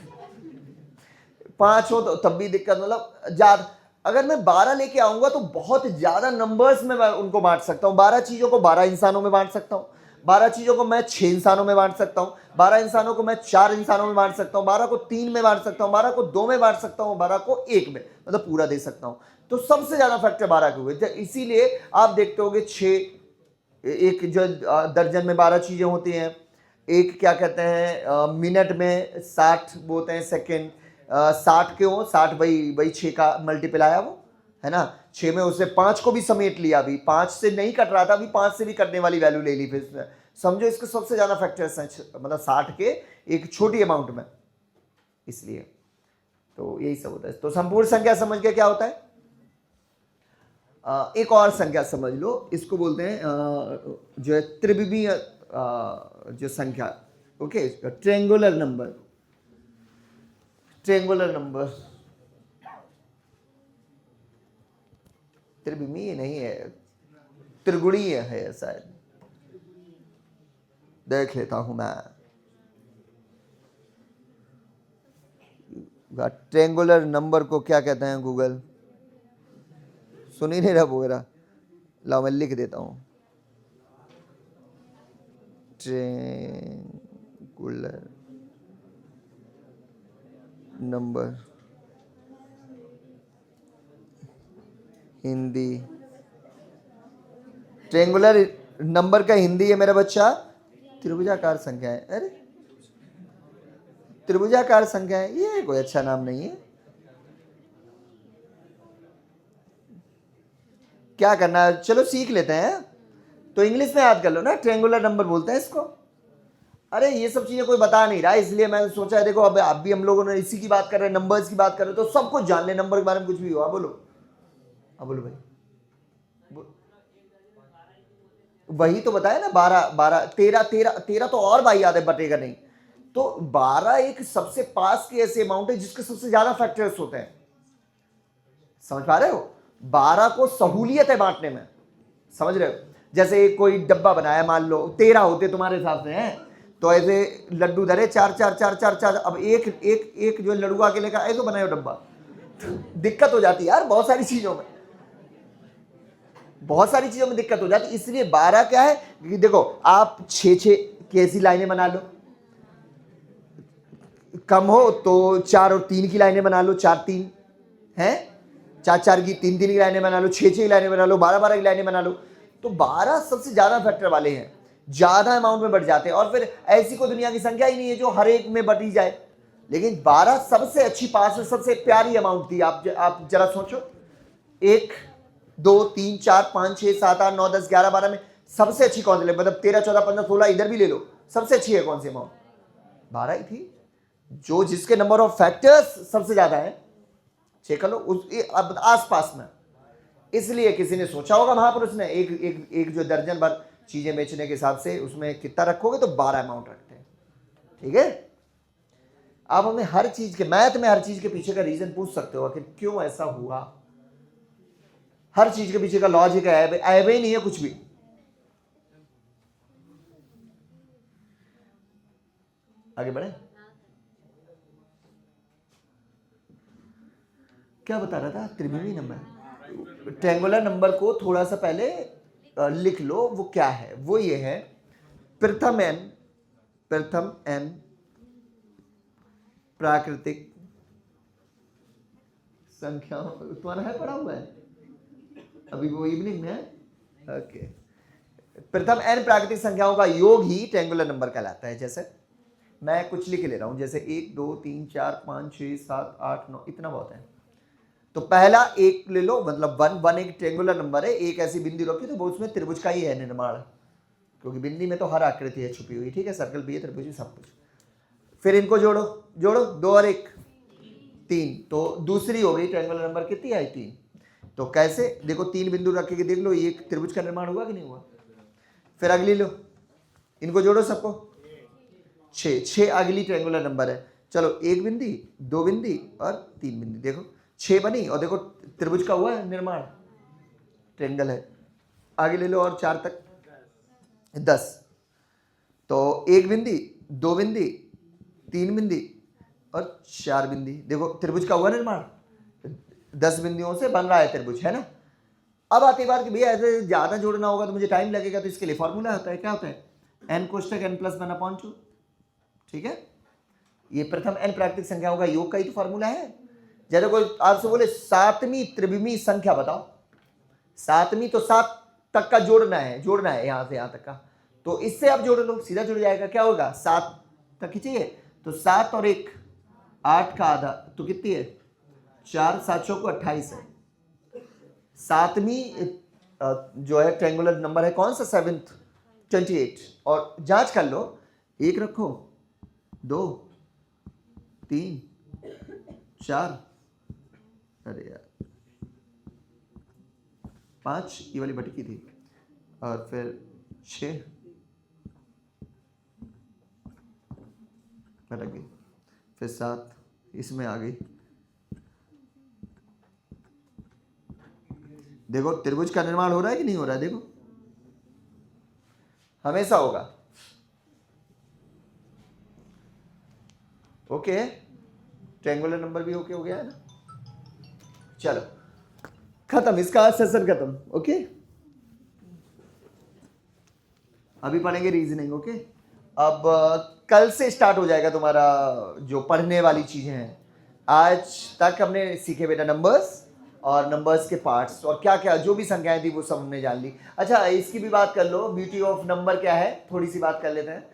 5 हो तो तब भी दिक्कत, मतलब ज्यादा अगर मैं 12 लेके आऊंगा तो बहुत ज्यादा नंबर्स में मैं उनको बांट सकता हूं। 12 चीजों को 12 इंसानों में बांट सकता हूं, 12 चीजों को मैं 6 इंसानों में बांट सकता हूं, 12 इंसानों को मैं 4 इंसानों में बांट सकता हूं, 12 को 3 में बांट सकता हूं, 12 को 2 में बांट सकता हूं, 12 को 1 में, मतलब पूरा दे सकता हूं। तो सबसे ज्यादा फैक्टर 12 के हुए, इसीलिए आप देखते होगे 6, एक जो दर्जन में 12 चीजें होती हैं, एक क्या कहते हैं मिनट में 60 बोलते हैं सेकेंड, 60 क्यों, 60 वही 6 का मल्टीपल आया वो, है ना, 6 में उसने 5 को भी समेट लिया, अभी 5 से नहीं कट रहा था, अभी 5 से भी कटने वाली वैल्यू ले ली फिर। समझो इसके सबसे ज्यादा फैक्टर्स हैं, मतलब 60 के एक छोटी अमाउंट में, इसलिए तो यही सब होता है। तो संपूर्ण संख्या समझ के क्या होता है। एक और संख्या समझ लो, इसको बोलते हैं जो है त्रिविमीय जो संख्या, okay, triangular number, triangular number, त्रिविमीय नहीं है, त्रिगुणीय है शायद, देख लेता हूं मैं। ट्रायंगुलर नंबर को क्या कहते हैं गूगल, सुन ही नहीं रहा वो मेरा, लाओ मैं लिख देता हूं, triangular number, Hindi, triangular number का हिंदी है मेरा बच्चा त्रिभुजाकार संख्या है। अरे त्रिभुजाकार संख्या है, ये कोई अच्छा नाम नहीं है। क्या करना है, चलो सीख लेते हैं, तो इंग्लिश में याद कर लो ना, ट्रायंगुलर नंबर बोलते हैं इसको। अरे ये सब चीजें कोई बता नहीं रहा, इसलिए मैंने सोचा है, देखो अब भी हम लोगों ने इसी की बात कर रहे हैं, नंबर्स की बात कर रहे हैं, तो सब कुछ जान ले नंबर के बारे में, कुछ भी हुआ बोलो, अब बोलो भाई। वही तो बताया ना, 12 12 13 13 13 तो और भाई याद है, बटेगा नहीं। तो 12 एक सबसे पास की ऐसी अमाउंट है जिसके सबसे ज्यादा फैक्टर्स होते हैं, समझ पा रहे हो। 12 को सहूलियत है बांटने में, समझ रहे हो। जैसे एक कोई डब्बा बनाया, मान लो 13 होते तुम्हारे हिसाब से हैं, तो ऐसे लड्डू धरे 4 4 4 4 4, अब एक एक एक जो लड्डू आके लेकर ऐसे बनाए डब्बा, दिक्कत हो जाती है यार, बहुत सारी चीजों में, बहुत सारी चीजों में दिक्कत हो जाती है। इसलिए 12 क्या है कि देखो, आप 6 की ऐसी लाइनें बना लो, कम हो तो 4 और 3 की लाइनें बना लो, 4 3 हैं, 4 4 की 3 3 की लाइनें बना लो, 6 6 की लाइनें बना लो, 12 12 की लाइनें बना लो। तो 12 सबसे ज्यादा फैक्टर वाले हैं, ज्यादा अमाउंट में बढ़ जाते हैं, और फिर ऐसी कोई दुनिया की संख्या ही नहीं है जो हर एक में बढ़ी जाए, लेकिन 12 सबसे अच्छी पास में, सबसे प्यारी अमाउंट थी। आप जरा सोचो, 1 2 3 4 5 6 7 8 9 10 11 12 में सबसे अच्छी कौन सी, मतलब 13 14 15 16 इधर भी ले लो, सबसे अच्छी है कौन सी अमाउंट, 12 ही थी, जो जिसके नंबर ऑफ फैक्टर्स सबसे ज्यादा है, चेक कर लो उस आस पास में। इसलिए किसी ने सोचा होगा महापुरुष ने, एक एक एक जो दर्जन भर चीजें बेचने के हिसाब से उसमें कितना रखोगे, तो 12 अमाउंट रखते हैं, ठीक है। आप हमें हर चीज के, मैथ में हर चीज के पीछे का रीजन पूछ सकते हो कि क्यों ऐसा हुआ, हर चीज के पीछे का लॉजिक है, ऐब ही नहीं है कुछ भी। आगे बढ़े, क्या बता रहा था, त्रिविमीय नंबर, ट्रायंगुलर नंबर को थोड़ा सा पहले लिख लो, वो क्या है, वो ये है, प्रथम एन प्राकृतिक संख्या, तुम्हारा है पढ़ा हुआ है अभी, वो इवनिंग में है, ओके। प्रथम एन प्राकृतिक संख्याओं का योग ही ट्रायंगुलर नंबर कहलाता है। जैसे मैं कुछ लिख ले रहा हूं, जैसे 1 2 3 4 5 6 7 8 9, इतना बहुत है। तो पहला एक ले लो, मतलब 1 एक ट्रायंगुलर नंबर है, एक ऐसी बिंदी रखी तो वो उसमें त्रिभुज का ही है निर्माण, क्योंकि बिंदी में तो हर आकृति है छुपी हुई, ठीक है, सर्कल भी है, त्रिभुज भी, सब कुछ। फिर इनको जोड़ो, 2 और 1 3, तो दूसरी हो गई ट्रायंगुलर नंबर, कितनी आई 3। तो कैसे, देखो 3 बिंदु रखे के देख लो, ये त्रिभुज का निर्माण हुआ कि नहीं हुआ। फिर अगली लो, इनको जोड़ो सबको, 6 अगली ट्रायंगुलर नंबर है। चलो 1 बिंदी 2 बिंदी और 3 बिंदी, देखो 6 बनी, और देखो त्रिभुज का हुआ है निर्माण, ट्रायंगल है। आगे ले लो और 4 तक 10, तो 1 बिंदी 2 बिंदी 3 बिंदी और 4 बिंदी, देखो त्रिभुज का हुआ निर्माण। 10 बिंदुओं से बन रहा है त्रिभुज, है ना। अब आती बात कि भैया ऐसे ज्यादा जोड़ना होगा तो मुझे टाइम लगेगा, तो इसके लिए फॉर्मूला होता है, क्या होता है, n कोष्टक n+1/2। ठीक है, ये प्रथम n प्राकृतिक संख्याओं का योग का ही तो फॉर्मूला है। जैसे कोई आपसे बोले 7वीं त्रिविमी संख्या बताओ, 7वीं तो 7 तक का जोड़ना है यहां से यहां तक का, तो इससे आप जोड़ लो, सीधा जुड़ जाएगा। क्या होगा, 7 तक ही चाहिए, तो 7 और 1 8 का आधा, तो कितनी है, 4 7 को 28 है। 7वीं जो है ट्रायंगुलर नंबर है कौन सा, 7th 28। और जांच कर लो, 1 रखो, 2 3 4, अरे यार 5, ये वाली भटकी थी, और फिर 6 भटक गई, फिर 7 इसमें आ गई। देखो त्रिभुज का निर्माण हो रहा है कि नहीं हो रहा है, देखो हमेशा होगा। ओके, ट्रायंगुलर नंबर भी ओके हो गया है ना। चलो खत्म, इसका सेशन खत्म। ओके, अभी पढ़ेंगे रीजनिंग। ओके, अब कल से स्टार्ट हो जाएगा तुम्हारा जो पढ़ने वाली चीजें हैं। आज तक हमने सीखे बेटा नंबर्स और नंबर्स के पार्ट्स, और क्या क्या जो भी संख्याएं थी वो सब हमने जान ली। अच्छा, इसकी भी बात कर लो, ब्यूटी ऑफ नंबर क्या है, थोड़ी सी बात कर लेते हैं।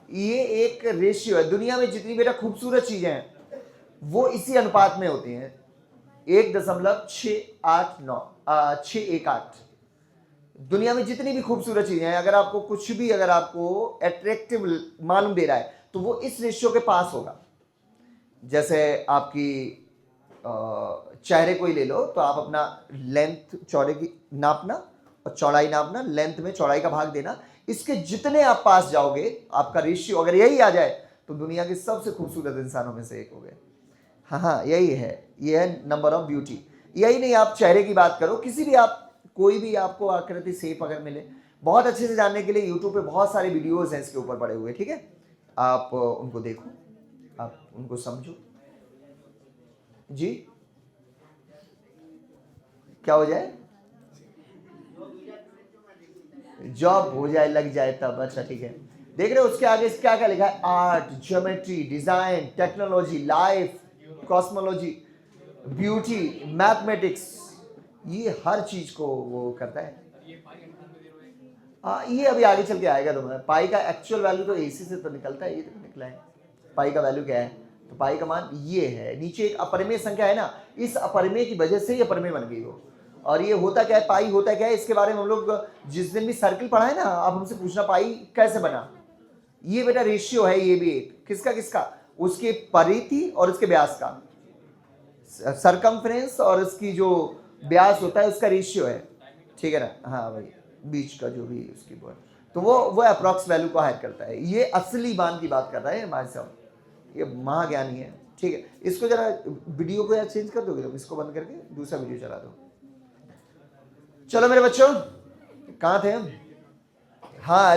ये एक रेशियो है, दुनिया में जितनी बेटा खूबसूरत चीजें हैं वो इसी अनुपात में होती हैं, 1.618। दुनिया में जितनी भी खूबसूरत चीजें हैं, अगर आपको कुछ भी अगर आपको अट्रैक्टिव मालूम दे रहा है तो वो इस रेशियो के पास होगा। जैसे आपकी चेहरे को ही ले लो, तो आप अपना लेंथ चौड़े की नापना और चौड़ाई नापना, लेंथ में चौड़ाई का भाग देना, इसके जितने आप पास जाओगे, आपका रेशियो अगर यही आ जाए तो दुनिया के सबसे खूबसूरत इंसानों में से एक हो गए। हाँ, यही है, ये है नंबर ऑफ ब्यूटी। यही नहीं, आप चेहरे की बात करो, किसी भी आप कोई भी आपको आकृति शेप अगर मिले, बहुत अच्छे से जानने के लिए यूट्यूब पे बहुत सारे वीडियोस हैं इसके ऊपर पड़े हुए। ठीक है, आप उनको देखो, आप उनको समझो। जी, क्या हो जाए, जॉब हो जाए, लग जाए तब। अच्छा ठीक है, देख रहे हो उसके आगे क्या क्या लिखा है, art, geometry, design, technology, life, cosmology, beauty, mathematics, ये हर चीज को वो करता है। ये अभी आगे चल के आएगा तुम्हें। पाई का एक्चुअल वैल्यू तो एसी से तो निकलता है, ये तो निकला है। पाई का वैल्यू क्या है, तो पाई का मान ये है। नीचे एक अपरिमेय संख्या है ना, इस अपरिमेय की वजह से ये अपरिमेय बन गई हो। और ये होता क्या है, पाई होता क्या है, इसके बारे में हम लोग जिस दिन भी सर्किल पढ़ा है ना, आप हमसे पूछना पाई कैसे बना। ये बेटा रेशियो है, ये भी एक किसका किसका, उसके परिधि और उसके व्यास का, सरकमफ्रेंस और उसकी जो व्यास होता है उसका रेशियो है। ठीक है ना, हाँ भाई, बीच का जो भी उसकी तो वो अप्रॉक्स वैल्यू को हाइड करता है। ये असली मान की बात कर रहा है हमारे साहब, ये महाज्ञानी है। ठीक है, इसको जरा वीडियो को यार चेंज कर दोगे तुम, इसको बंद करके दूसरा वीडियो चला दो। चलो मेरे बच्चों, कहाँ थे हम, हाँ